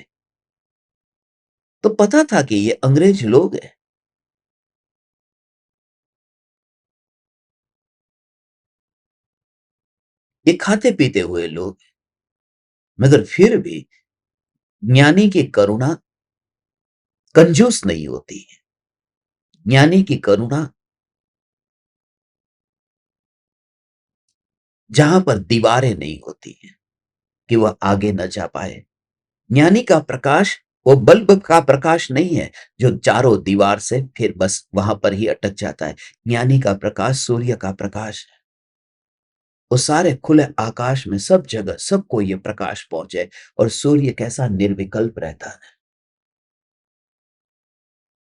A: तो पता था कि ये अंग्रेज लोग हैं। ये खाते पीते हुए लोग हैं। मगर फिर भी ज्ञानी की करुणा कंजूस नहीं होती है। ज्ञानी की करुणा जहां पर दीवारें नहीं होती हैं कि वह आगे न जा पाए। ज्ञानी का प्रकाश वो बल्ब का प्रकाश नहीं है जो चारों दीवार से फिर बस वहां पर ही अटक जाता है। ज्ञानी का प्रकाश सूर्य का प्रकाश है। वो सारे खुले आकाश में सब जगह सबको ये प्रकाश पहुंचे। और सूर्य कैसा निर्विकल्प रहता है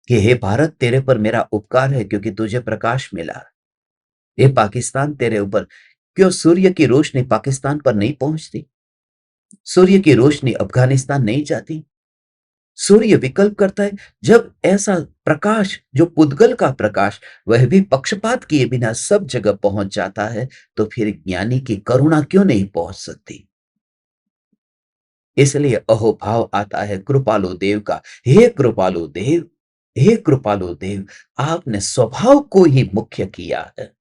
A: कि हे भारत, तेरे पर मेरा उपकार है क्योंकि तुझे प्रकाश मिला। हे पाकिस्तान, तेरे ऊपर क्यों सूर्य की रोशनी पाकिस्तान पर नहीं पहुंचती? सूर्य की रोशनी अफगानिस्तान नहीं जाती? सूर्य विकल्प करता है। जब ऐसा प्रकाश जो पुद्गल का प्रकाश वह भी पक्षपात किए बिना सब जगह पहुंच जाता है, तो फिर ज्ञानी की करुणा क्यों नहीं पहुंच सकती? इसलिए अहोभाव आता है कृपालु देव का। हे कृपालु देव, हे कृपालु देव, आपने स्वभाव को ही मुख्य किया है।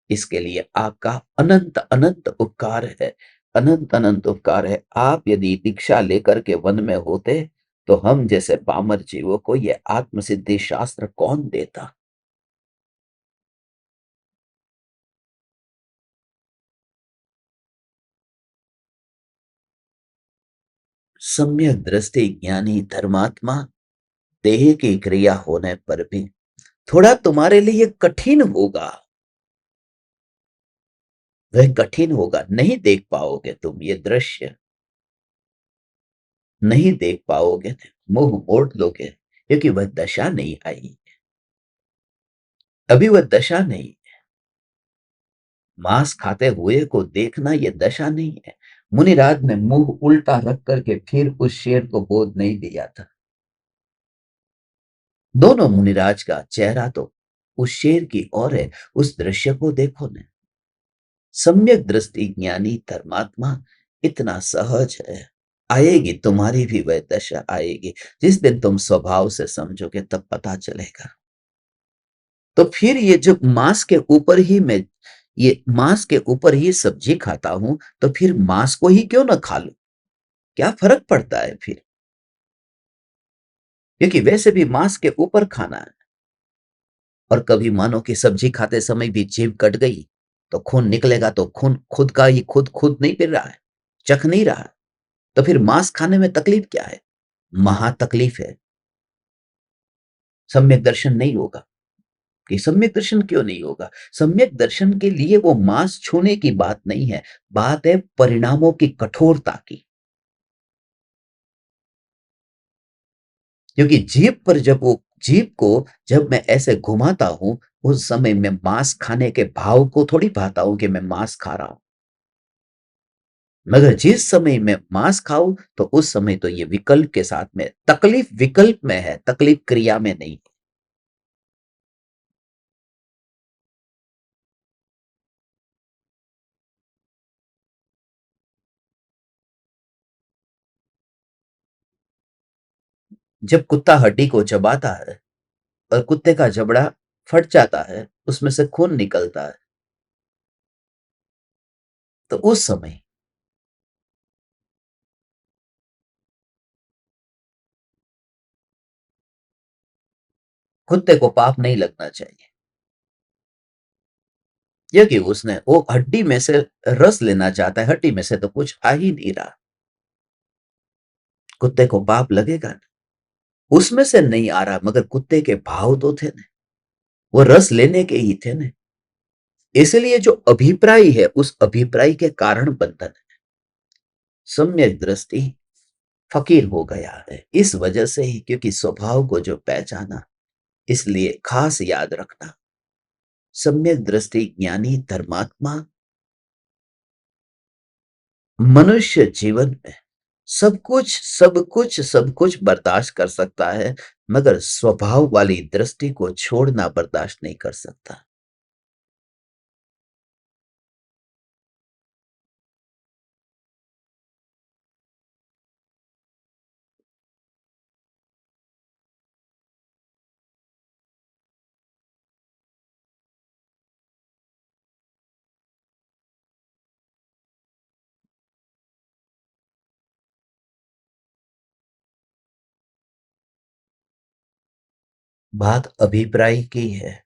A: इसके लिए आपका अनंत अनंत उपकार है। अनंत अनंत उपकार है। आप यदि दीक्षा लेकर के वन में होते तो हम जैसे पामर जीवों को ये आत्मसिद्धि शास्त्र कौन देता? सम्यक दृष्टि ज्ञानी धर्मात्मा, देह की क्रिया होने पर भी थोड़ा तुम्हारे लिए कठिन होगा। वह कठिन होगा, नहीं देख पाओगे तुम ये दृश्य, नहीं देख पाओगे, मुंह मोड़ लोगे क्योंकि वह दशा नहीं आई। अभी वह दशा नहीं। मांस खाते हुए को देखना यह दशा नहीं है। मुनिराज ने मुंह उल्टा रख करके फिर उस शेर को बोध नहीं दिया था। दोनों मुनिराज का चेहरा तो उस शेर की ओर है। उस दृश्य को देखो न। सम्यक दृष्टि ज्ञानी धर्मात्मा इतना सहज है। आएगी तुम्हारी भी वह दशा आएगी। जिस दिन तुम स्वभाव से समझोगे तब पता चलेगा। तो फिर ये जो मांस के ऊपर ही मैं ये मांस के ऊपर ही सब्जी खाता हूं, तो फिर मांस को ही क्यों ना खा लूं? क्या फर्क पड़ता है फिर? क्योंकि वैसे भी मांस के ऊपर खाना है। और कभी मानो कि सब्जी खाते समय भी जीभ कट गई तो खून निकलेगा, तो खून खुद का ही खुद खुद नहीं पी रहा है, चख नहीं रहा है। तो फिर मांस खाने में तकलीफ क्या है? महा तकलीफ है। सम्यक दर्शन नहीं होगा। कि सम्यक दर्शन क्यों नहीं होगा? सम्यक दर्शन के लिए वो मांस छूने की बात नहीं है। बात है परिणामों की कठोरता की। क्योंकि जीभ को जब मैं ऐसे घुमाता हूं, उस समय मैं मांस खाने के भाव को थोड़ी पाता हूं कि मैं मांस खा रहा हूं। मगर जिस समय मैं मांस खाऊं तो उस समय तो ये विकल्प के साथ में, तकलीफ विकल्प में है, तकलीफ क्रिया में नहीं। जब कुत्ता हड्डी को चबाता है और कुत्ते का जबड़ा फट जाता है, उसमें से खून निकलता है, तो उस समय कुत्ते को पाप नहीं लगना चाहिए। क्योंकि उसने वो हड्डी में से रस लेना चाहता है, हड्डी में से तो कुछ आ ही नहीं रहा। कुत्ते को पाप लगेगा ना। उसमें से नहीं आ रहा, मगर कुत्ते के भाव तो थे ना, वो रस लेने के ही थे ना। इसलिए जो अभिप्राय है उस अभिप्राय के कारण बंधन है। सम्यक दृष्टि फकीर हो गया है इस वजह से ही, क्योंकि स्वभाव को जो पहचाना। इसलिए खास याद रखना, सम्यक दृष्टि ज्ञानी धर्मात्मा मनुष्य जीवन में सब कुछ बर्दाश्त कर सकता है, मगर स्वभाव वाली दृष्टि को छोड़ना बर्दाश्त नहीं कर सकता। बात अभिप्राय की है।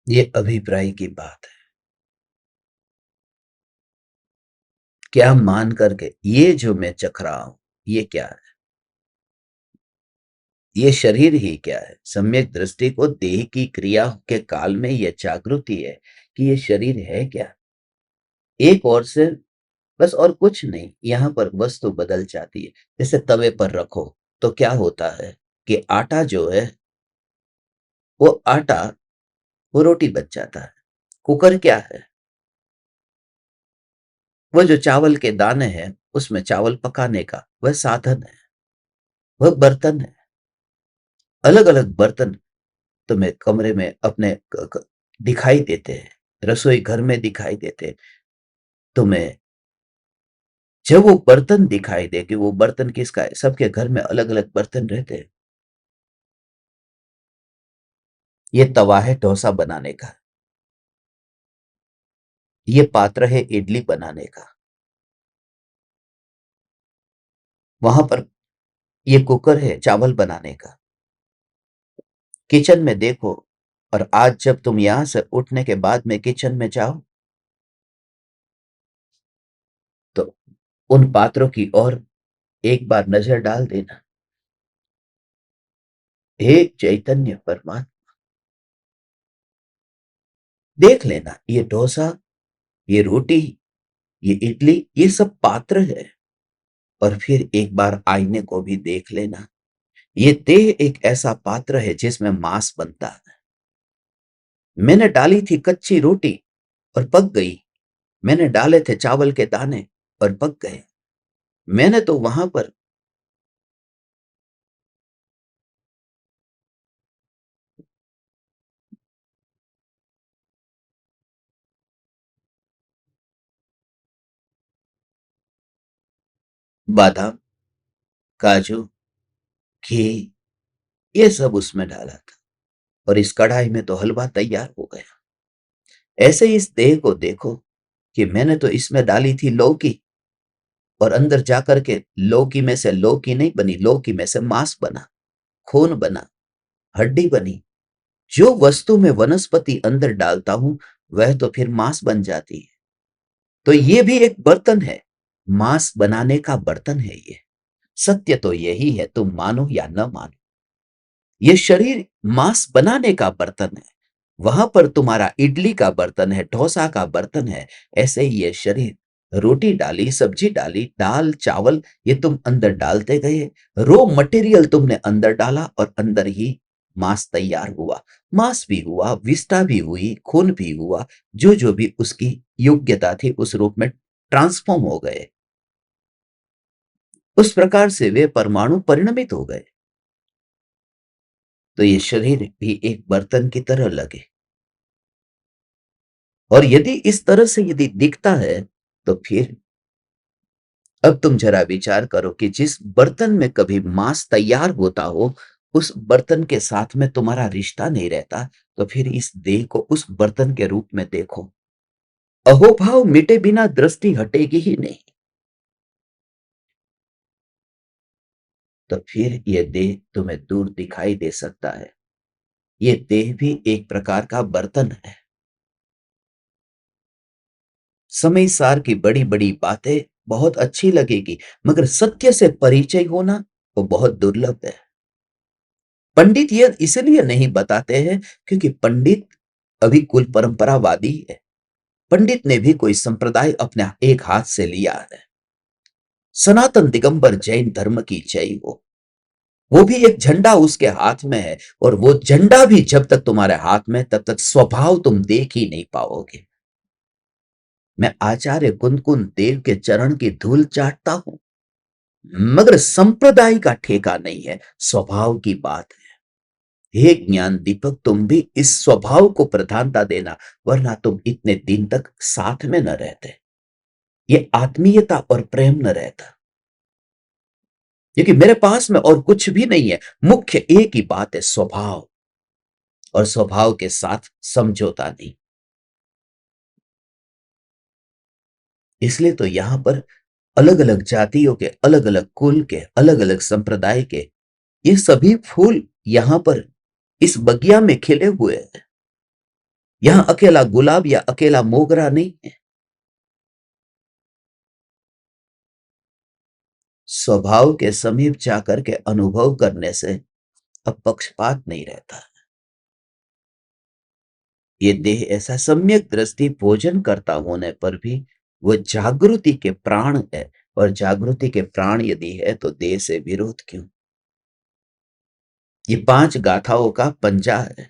A: ये अभिप्राय की बात है। क्या मान करके ये जो मैं चख रहा हूं, ये क्या है? ये शरीर ही क्या है? सम्यक दृष्टि को देह की क्रिया के काल में यह जागृति है कि ये शरीर है क्या। एक और से बस, और कुछ नहीं। यहां पर वस्तु बदल जाती है। जैसे तवे पर रखो तो क्या होता है कि आटा जो है, वो आटा, वो रोटी बन जाता है। कुकर क्या है? वो जो चावल के दाने हैं, उसमें चावल पकाने का वह साधन है, वह बर्तन है। अलग अलग बर्तन तुम्हें कमरे में अपने दिखाई देते हैं, रसोई घर में दिखाई देते हैं। तुम्हें जब वो बर्तन दिखाई दे कि वो बर्तन किसका है, सबके घर में अलग अलग बर्तन रहते हैं। ये तवा है डोसा बनाने का, ये पात्र है इडली बनाने का, वहां पर ये कुकर है चावल बनाने का। किचन में देखो, और आज जब तुम यहां से उठने के बाद में किचन में जाओ, तो उन पात्रों की ओर एक बार नजर डाल देना। हे चैतन्य परमात्मा, देख लेना, ये डोसा, ये रोटी, ये इडली, ये सब पात्र है। और फिर एक बार आईने को भी देख लेना। ये देह एक ऐसा पात्र है जिसमें मांस बनता है। मैंने डाली थी कच्ची रोटी और पक गई। मैंने डाले थे चावल के दाने और पक गए। मैंने तो वहां पर बादाम, काजू, घी, ये सब उसमें डाला था, और इस कढ़ाई में तो हलवा तैयार हो गया। ऐसे ही इस देह को देखो कि मैंने तो इसमें डाली थी लौकी, और अंदर जाकर के लौकी में से लौकी नहीं बनी, लौकी में से मांस बना, खून बना, हड्डी बनी। जो वस्तु में वनस्पति अंदर डालता हूं, वह तो फिर मांस बन जाती है। तो ये भी एक बर्तन है, मांस बनाने का बर्तन है ये। सत्य तो यही है, तुम मानो या न मानो। ये शरीर मांस बनाने का बर्तन है। वहां पर तुम्हारा इडली का बर्तन है, डोसा का बर्तन है। ऐसे ही ये शरीर, रोटी डाली, सब्जी डाली, दाल चावल, ये तुम अंदर डालते गए। रो मटेरियल तुमने अंदर डाला, और अंदर ही मांस तैयार हुआ। मांस भी हुआ, विष्ठा भी हुई, खून भी हुआ। जो जो भी उसकी योग्यता थी उस रूप में ट्रांसफॉर्म हो गए। उस प्रकार से वे परमाणु परिणमित हो गए। तो ये शरीर भी एक बर्तन की तरह लगे। और यदि इस तरह से यदि दिखता है, तो फिर अब तुम जरा विचार करो कि जिस बर्तन में कभी मांस तैयार होता हो, उस बर्तन के साथ में तुम्हारा रिश्ता नहीं रहता, तो फिर इस देह को उस बर्तन के रूप में देखो। अहोभाव मिटे बिना दृष्टि हटेगी ही नहीं। तो फिर यह देह तुम्हें दूर दिखाई दे सकता है। ये देह भी एक प्रकार का बर्तन है। समय सार की बड़ी बड़ी बातें बहुत अच्छी लगेगी, मगर सत्य से परिचय होना वो बहुत दुर्लभ है। पंडित ये इसलिए नहीं बताते हैं क्योंकि पंडित अभी कुल परंपरावादी है। पंडित ने भी कोई संप्रदाय अपने एक हाथ से लिया है। सनातन दिगंबर जैन धर्म की जय हो। वो भी एक झंडा उसके हाथ में है, और वो झंडा भी जब तक तुम्हारे हाथ में, तब तक स्वभाव तुम देख ही नहीं पाओगे। मैं आचार्य कुंदकुंद देव के चरण की धूल चाटता हूं, मगर संप्रदाय का ठेका नहीं है, स्वभाव की बात है। हे ज्ञान दीपक, तुम भी इस स्वभाव को प्रधानता देना, वरना तुम इतने दिन तक साथ में न रहते, ये आत्मीयता और प्रेम न रहता। क्योंकि मेरे पास में और कुछ भी नहीं है, मुख्य एक ही बात है, स्वभाव, और स्वभाव के साथ समझौता नहीं। इसलिए तो यहां पर अलग अलग जातियों के, अलग अलग कुल के, अलग अलग संप्रदाय के ये सभी फूल यहां पर इस बगिया में खिले हुए हैं। यहां अकेला गुलाब या अकेला मोगरा नहीं है। स्वभाव के समीप जाकर के अनुभव करने से अब पक्षपात नहीं रहता। ये देह ऐसा सम्यक दृष्टि भोजन करता होने पर भी वह जागृति के प्राण है, और जागृति के प्राण यदि है तो देह से विरोध क्यों? ये 5 गाथाओं का पंजा है।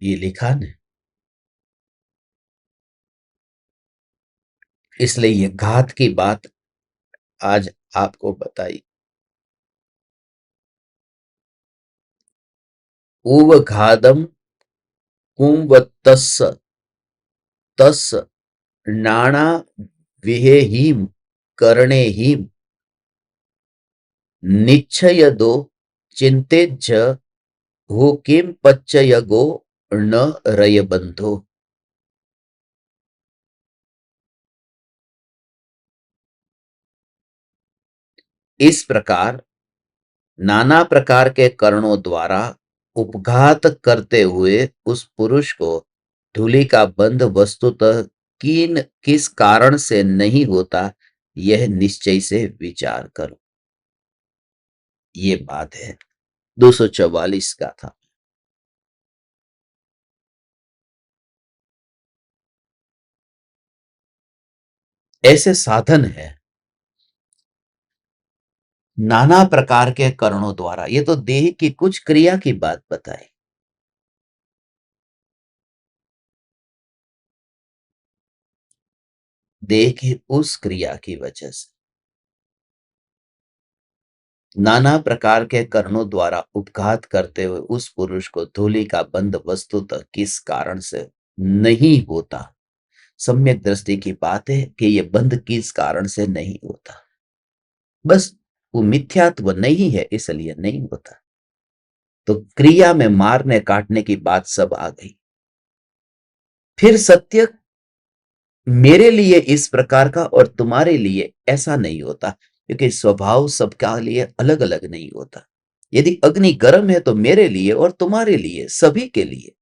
A: ये लिखा ने, इसलिए ये घात की बात आज आपको बताई। उवघादम कुंवतस्य तस्य नाना विहेहीम करणेहीम निश्चयदो चिंतेज्ज हो किम पच्चयगो न रयबंधो। इस प्रकार नाना प्रकार के करणों द्वारा उपघात करते हुए उस पुरुष को धूलि का बंध वस्तुतः किस कारण से नहीं होता, यह निश्चय से विचार करो। ये बात है 244 का था। ऐसे साधन है नाना प्रकार के करणों द्वारा, ये तो देह की कुछ क्रिया की बात बताई। देह की उस क्रिया की वजह से नाना प्रकार के करणों द्वारा उपघात करते हुए उस पुरुष को धूलि का बंध वस्तुतः किस कारण से नहीं होता। सम्यक दृष्टि की बात है कि यह बंध किस कारण से नहीं होता, बस वो मिथ्यात्व नहीं है इसलिए नहीं होता। तो क्रिया में मारने काटने की बात सब आ गई। फिर सत्य मेरे लिए इस प्रकार का और तुम्हारे लिए ऐसा नहीं होता, क्योंकि स्वभाव सबका लिए अलग अलग नहीं होता। यदि अग्नि गर्म है तो मेरे लिए और तुम्हारे लिए, सभी के लिए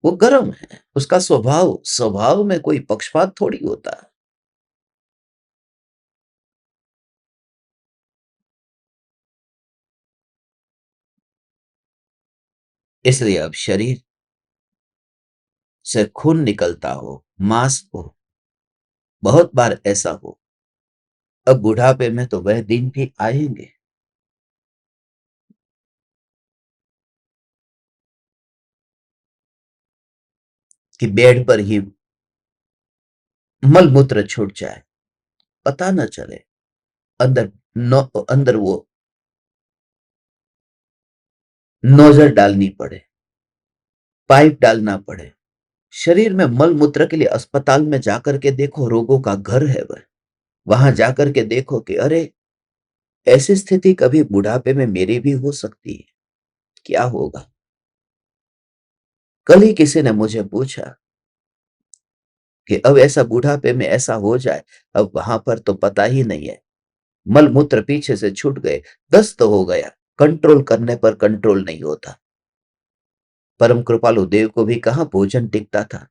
A: वो गर्म है। उसका स्वभाव, स्वभाव में कोई पक्षपात थोड़ी होता है। इसलिए अब शरीर से खून निकलता हो, मांस हो, बहुत बार ऐसा हो, अब बुढ़ापे में तो वह दिन भी आएंगे कि बेड पर ही मलमूत्र छूट जाए, पता न चले। अंदर अंदर वो नोजल डालनी पड़े, पाइप डालना पड़े। शरीर में मल मूत्र के लिए अस्पताल में जाकर के देखो, रोगों का घर है वह। वहां जाकर के देखो कि अरे, ऐसी स्थिति कभी बुढ़ापे में मेरी भी हो सकती है, क्या होगा। कल ही किसी ने मुझे पूछा कि अब ऐसा बुढ़ापे में ऐसा हो जाए, अब वहां पर तो पता ही नहीं है, मल मूत्र पीछे से छूट गए, दस्त हो गया, कंट्रोल करने पर कंट्रोल नहीं होता। परम कृपालु देव को भी कहां भोजन टिकता था,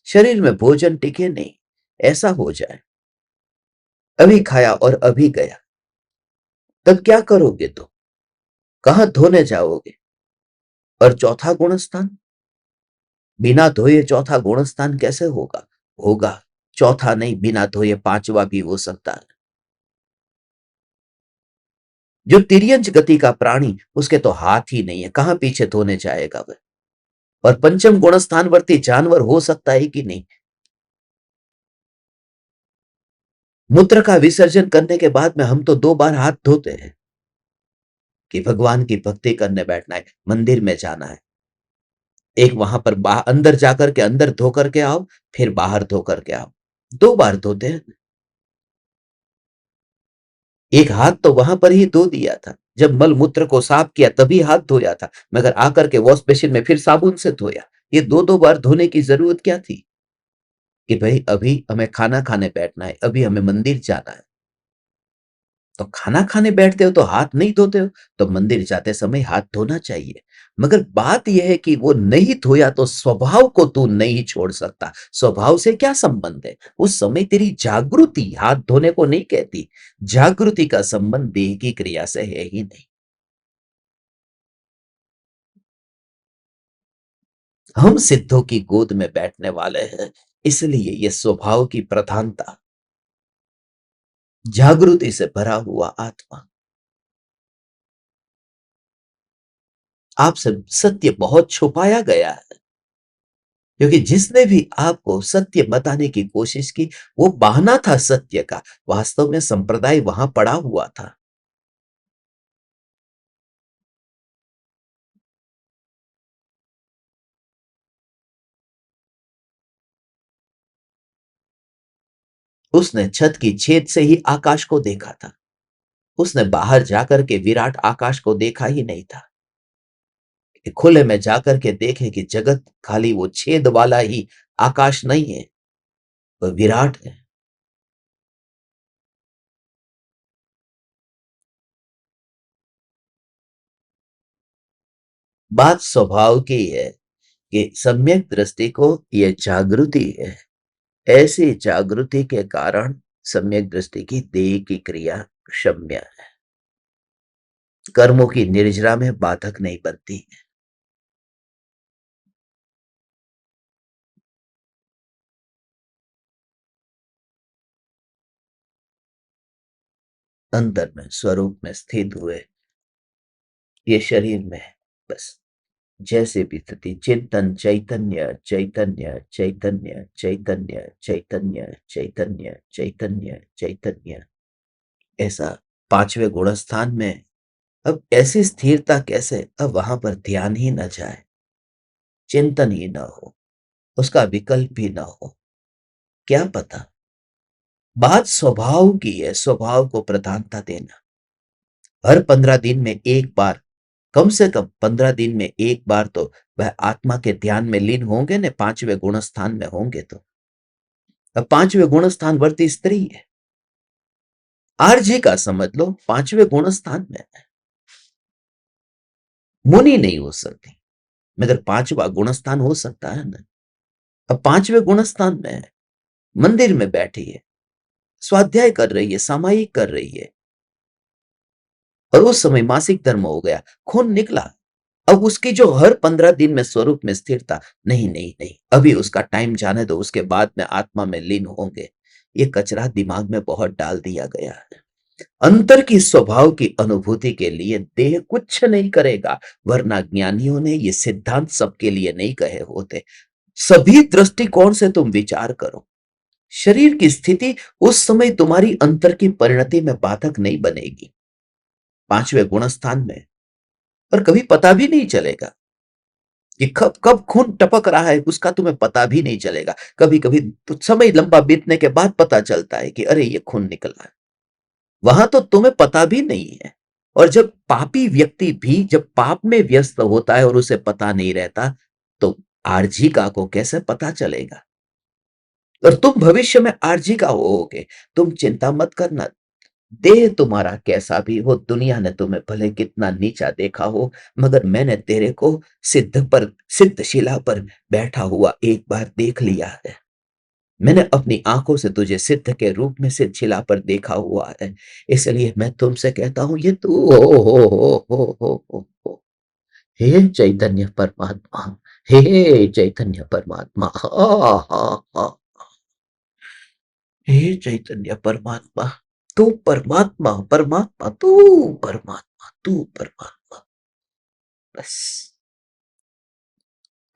A: शरीर में भोजन टिके नहीं। ऐसा हो जाए, अभी खाया और अभी गया, तब क्या करोगे? तो कहां धोने जाओगे? और चौथा गुणस्थान, बिना धोए चौथा गुणस्थान कैसे होगा? होगा, चौथा नहीं, बिना धोए पांचवा भी हो सकता है। जो तिर्यंच गति का प्राणी, उसके तो हाथ ही नहीं है, कहां पीछे धोने जाएगा वह। और पंचम गुण स्थानवर्ती जानवर हो सकता है कि नहीं? मूत्र का विसर्जन करने के बाद में हम तो 2 बार हाथ धोते हैं कि भगवान की भक्ति करने बैठना है, मंदिर में जाना है। एक वहां पर अंदर जाकर के अंदर धो करके आओ, फिर बाहर धो करके आओ। 2 बार धोते हैं। एक हाथ तो वहां पर ही धो दिया था, जब मल मूत्र को साफ किया तभी हाथ धोया था, मगर आकर के वॉश बेसिन में फिर साबुन से धोया। ये 2 बार धोने की जरूरत क्या थी? कि भाई अभी हमें खाना खाने बैठना है, अभी हमें मंदिर जाना है। तो खाना खाने बैठते हो तो हाथ नहीं धोते हो, तो मंदिर जाते समय हाथ धोना चाहिए। मगर बात यह है कि वो नहीं धोया तो स्वभाव को तू नहीं छोड़ सकता। स्वभाव से क्या संबंध है? उस समय तेरी जागृति हाथ धोने को नहीं कहती। जागृति का संबंध देह की क्रिया से है ही नहीं। हम सिद्धों की गोद में बैठने वाले हैं, इसलिए ये स्वभाव की प्रधानता, जागृति से भरा हुआ आत्मा। आपसे सत्य बहुत छुपाया गया है, क्योंकि जिसने भी आपको सत्य बताने की कोशिश की, वो बहाना था सत्य का। वास्तव में संप्रदाय वहां पड़ा हुआ था। उसने छत की छेद से ही आकाश को देखा था। उसने बाहर जाकर के विराट आकाश को देखा ही नहीं था कि खुले में जाकर के देखे कि जगत खाली वो छेद वाला ही आकाश नहीं है, वह विराट है। बात स्वभाव की है कि सम्यक दृष्टि को यह जागृति है। ऐसी जागृति के कारण सम्यक दृष्टि की देह की क्रिया क्षम्य है, कर्मों की निर्जरा में बाधक नहीं बनती। अंतर में स्वरूप में स्थित हुए ये शरीर में बस जैसे भी स्थिति, चिंतन चैतन्य चैतन्य चैतन्य चैतन्य चैतन्य चैतन्य चैतन्य चैतन्य, ऐसा पांचवें गुण स्थान में। अब ऐसी स्थिरता कैसे? अब वहां पर ध्यान ही न जाए, चिंतन ही न हो, उसका विकल्प ही न हो। क्या पता? बात स्वभाव की है, स्वभाव को प्रधानता देना। हर 15 दिन में एक बार, कम से कम 15 दिन में एक बार तो वह आत्मा के ध्यान में लीन होंगे न, पांचवें गुण स्थान में होंगे तो। अब पांचवें गुण स्थान वर्ती स्त्री है, आरजी का समझ लो पांचवें गुण स्थान में है। मुनि नहीं हो सकती, मगर पांचवा गुण स्थान हो सकता है ना। अब पांचवें गुण स्थान में है, मंदिर में बैठी है, स्वाध्याय कर रही है, सामायिक कर रही है, और उस समय मासिक धर्म हो गया, खून निकला। अब उसकी जो हर 15 दिन में स्वरूप में स्थिरता, नहीं नहीं नहीं, अभी उसका टाइम जाने दो, उसके बाद में आत्मा में लीन होंगे। ये कचरा दिमाग में बहुत डाल दिया गया है। अंतर की स्वभाव की अनुभूति के लिए देह कुछ नहीं करेगा, वरना ज्ञानियों ने ये सिद्धांत सबके लिए नहीं कहे होते। सभी दृष्टिकोण से तुम विचार करो, शरीर की स्थिति उस समय तुम्हारी अंतर की परिणति में बाधक नहीं बनेगी, पांचवें गुण स्थान में। और कभी पता भी नहीं चलेगा कि कब कब खून टपक रहा है, उसका तुम्हें पता भी नहीं चलेगा। कभी कभी तो समय लंबा बीतने के बाद पता चलता है कि अरे ये खून निकला है, वहां तो तुम्हें पता भी नहीं है। और जब पापी व्यक्ति भी जब पाप में व्यस्त होता है और उसे पता नहीं रहता, तो आर्जिका को कैसे पता चलेगा? और तुम भविष्य में आर्जिका होोगे। तुम चिंता मत करना, देह तुम्हारा कैसा भी हो, दुनिया ने तुम्हें भले कितना नीचा देखा हो, मगर मैंने तेरे को सिद्ध शिला पर बैठा हुआ एक बार देख लिया है। मैंने अपनी आंखों से तुझे सिद्ध के रूप में सिद्ध शिला पर देखा हुआ है। इसलिए मैं तुमसे कहता हूं, ये तू हो। हे चैतन्य परमात्मा, हे चैतन्य परमात्मा, हा हा हा, हे चैतन्य परमात्मा। तू परमात्मा, परमात्मा, तू परमात्मा, तू परमात्मा। बस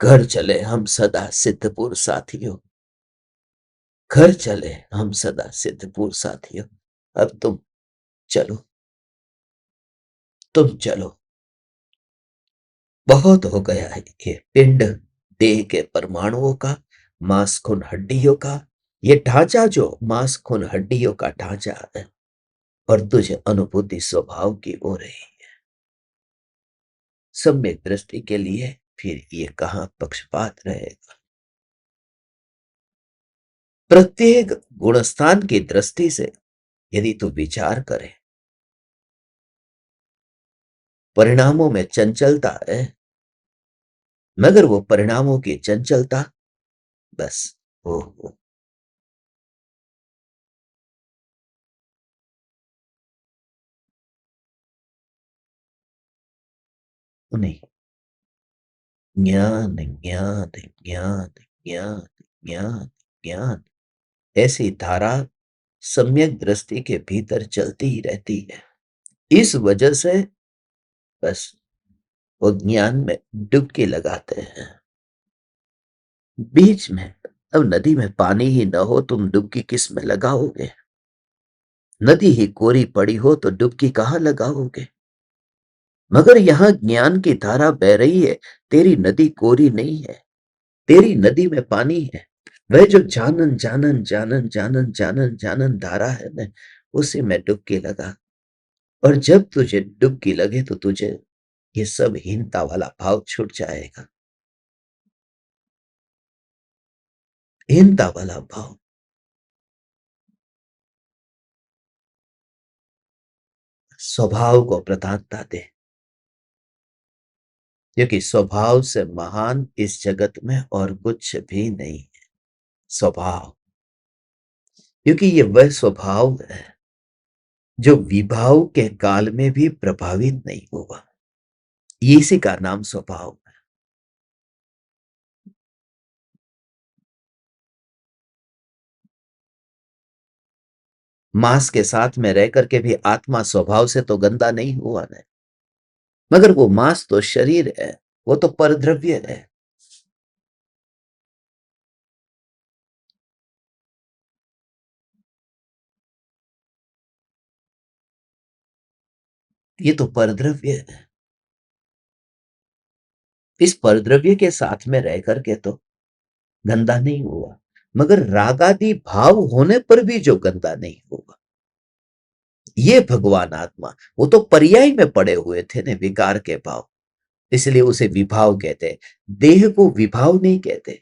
A: घर चले हम सदा सिद्धपुर साथियों, घर चले हम सदा सिद्धपुर साथियों। अब तुम चलो, तुम चलो। बहुत हो गया है ये पिंड देह के परमाणुओं का, मांस खून हड्डियों का, ये ढांचा जो मांस खून हड्डियों का ढांचा है, और तुझे अनुभूति स्वभाव की हो रही। सम्यक दृष्टि के लिए फिर ये कहां पक्षपात रहेगा। प्रत्येक गुणस्थान की दृष्टि से यदि तू विचार करे, परिणामों में चंचलता है, मगर वो परिणामों की चंचलता बस वो नहीं। ज्ञान ज्ञान ज्ञान ज्ञान ज्ञान ज्ञान, ऐसी धारा सम्यक दृष्टि के भीतर चलती ही रहती है। इस वजह से बस वो ज्ञान में डुबकी लगाते हैं। बीच में अब नदी में पानी ही न हो, तुम डुबकी किस में लगाओगे? नदी ही कोरी पड़ी हो तो डुबकी कहां लगाओगे? मगर यहां ज्ञान की धारा बह रही है, तेरी नदी कोरी नहीं है, तेरी नदी में पानी है। वह जो जानन जानन जानन जानन जानन जानन धारा है ना, उसी में डुबकी लगा। और जब तुझे डुबकी लगे तो तुझे ये सब हीनता वाला भाव छूट जाएगा। हीनता वाला भाव स्वभाव को प्रधानता दे, क्योंकि स्वभाव से महान इस जगत में और कुछ भी नहीं है। स्वभाव, क्योंकि ये वह स्वभाव है जो विभाव के काल में भी प्रभावित नहीं होगा। इसी का नाम स्वभाव है। मांस के साथ में रह करके भी आत्मा स्वभाव से तो गंदा नहीं हुआ ना, मगर वो मांस तो शरीर है, वो तो परद्रव्य है। ये तो परद्रव्य है। इस परद्रव्य के साथ में रह करके तो गंदा नहीं हुआ, मगर रागादि भाव होने पर भी जो गंदा नहीं होगा, ये भगवान आत्मा, वो तो पर्याय में पड़े हुए थे ने विकार के भाव, इसलिए उसे विभाव कहते। देह को विभाव नहीं कहते,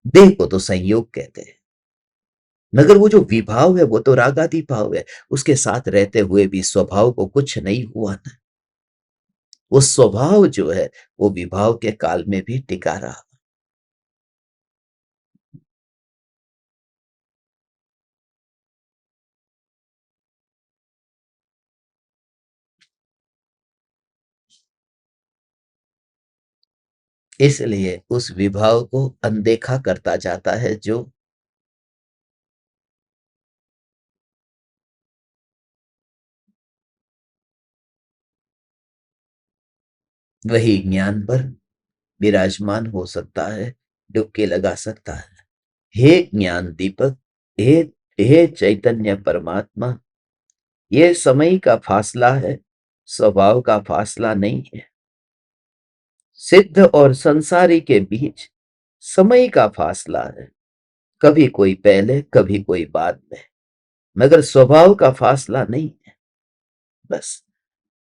A: देह को तो संयोग कहते हैं। मगर वो जो विभाव है वो तो रागादि भाव है, उसके साथ रहते हुए भी स्वभाव को कुछ नहीं हुआ ना। वो स्वभाव जो है वो विभाव के काल में भी टिका रहा। इसलिए उस विभाव को अनदेखा करता जाता है जो वही ज्ञान पर विराजमान हो सकता है, डुबकी लगा सकता है। हे ज्ञान दीपक, हे हे चैतन्य परमात्मा, ये समय का फासला है, स्वभाव का फासला नहीं है। सिद्ध और संसारी के बीच समय का फासला है, कभी कोई पहले कभी कोई बाद में, मगर स्वभाव का फासला नहीं है। बस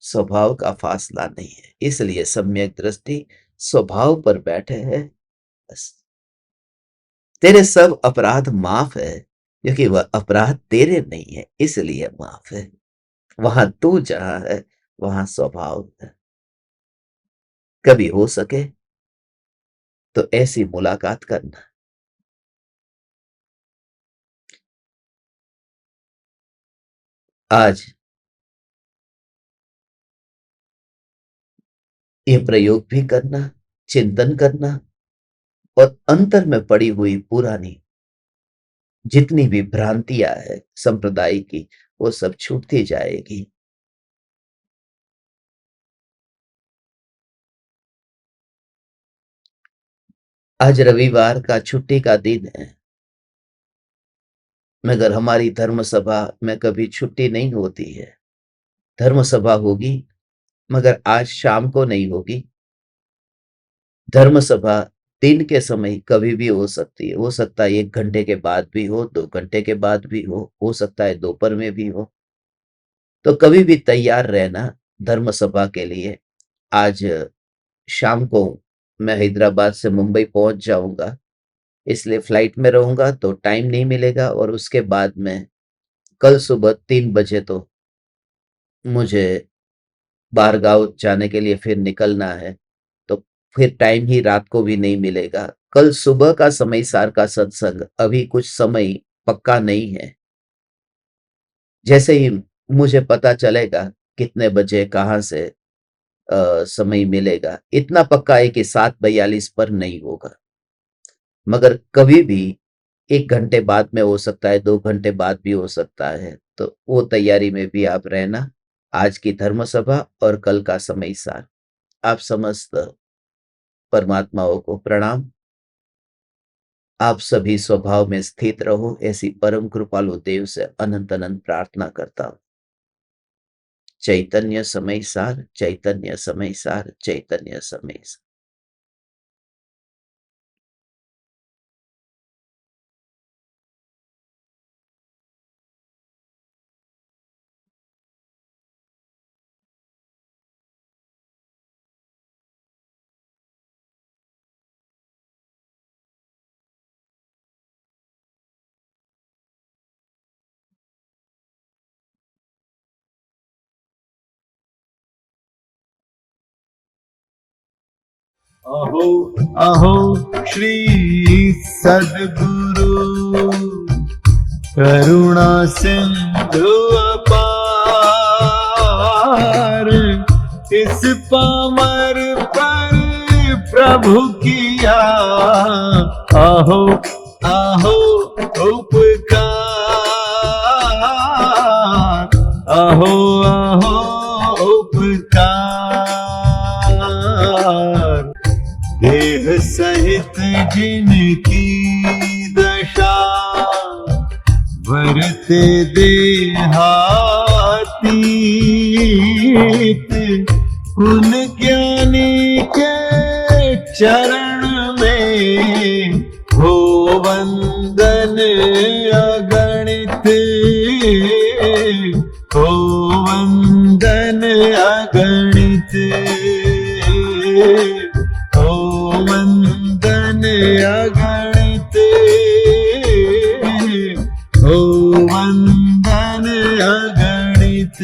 A: स्वभाव का फासला नहीं है, इसलिए सम्यक दृष्टि स्वभाव पर बैठे हैं। बस तेरे सब अपराध माफ है, क्योंकि वह अपराध तेरे नहीं है इसलिए माफ है। वहां तू जहां है वहां स्वभाव है। कभी हो सके तो ऐसी मुलाकात करना। आज ये प्रयोग भी करना, चिंतन करना, और अंतर में पड़ी हुई पुरानी जितनी भी भ्रांतियां है संप्रदाय की, वो सब छूटती जाएगी। आज रविवार का छुट्टी का दिन है, मगर हमारी धर्म सभा में कभी छुट्टी नहीं होती है। धर्म सभा होगी, मगर आज शाम को नहीं होगी। धर्म सभा दिन के समय कभी भी हो सकती है। हो सकता है 1 घंटे के बाद भी हो, 2 घंटे के बाद भी हो सकता है दोपहर में भी हो। तो कभी भी तैयार रहना धर्म सभा के लिए। आज शाम को मैं हैदराबाद से मुंबई पहुंच जाऊंगा, इसलिए फ्लाइट में रहूंगा तो टाइम नहीं मिलेगा, और उसके बाद में कल सुबह 3 बजे तो मुझे बाहरगाँव जाने के लिए फिर निकलना है, तो फिर टाइम ही रात को भी नहीं मिलेगा। कल सुबह का समय सार का सत्संग अभी कुछ समय पक्का नहीं है। जैसे ही मुझे पता चलेगा कितने बजे कहाँ से समय मिलेगा, इतना पक्का है कि 7:42 पर नहीं होगा, मगर कभी भी 1 घंटे बाद में हो सकता है, 2 घंटे बाद भी हो सकता है। तो वो तैयारी में भी आप रहना। आज की धर्म सभा और कल का समय सार। आप समस्त परमात्माओं को प्रणाम। आप सभी स्वभाव में स्थित रहो, ऐसी परम कृपालु देव से अनंत अनंत प्रार्थना करता हूं। चैतन्य समय सार, चैतन्य समय सार, चैतन्य समय सार।
B: अहो अहो श्री सद्गुरु करुणा सिंधु अपार, इस पामर पर प्रभु किया अहो अहो उपकार, अहो अहो उपकार। देह सहित जिनकी दशा वरते देहातीत, उन ज्ञानी के चरण में हो वंदन अगणित, हो वंदन अगणित, हो वंदन अगणित, हो वंदन अगणित।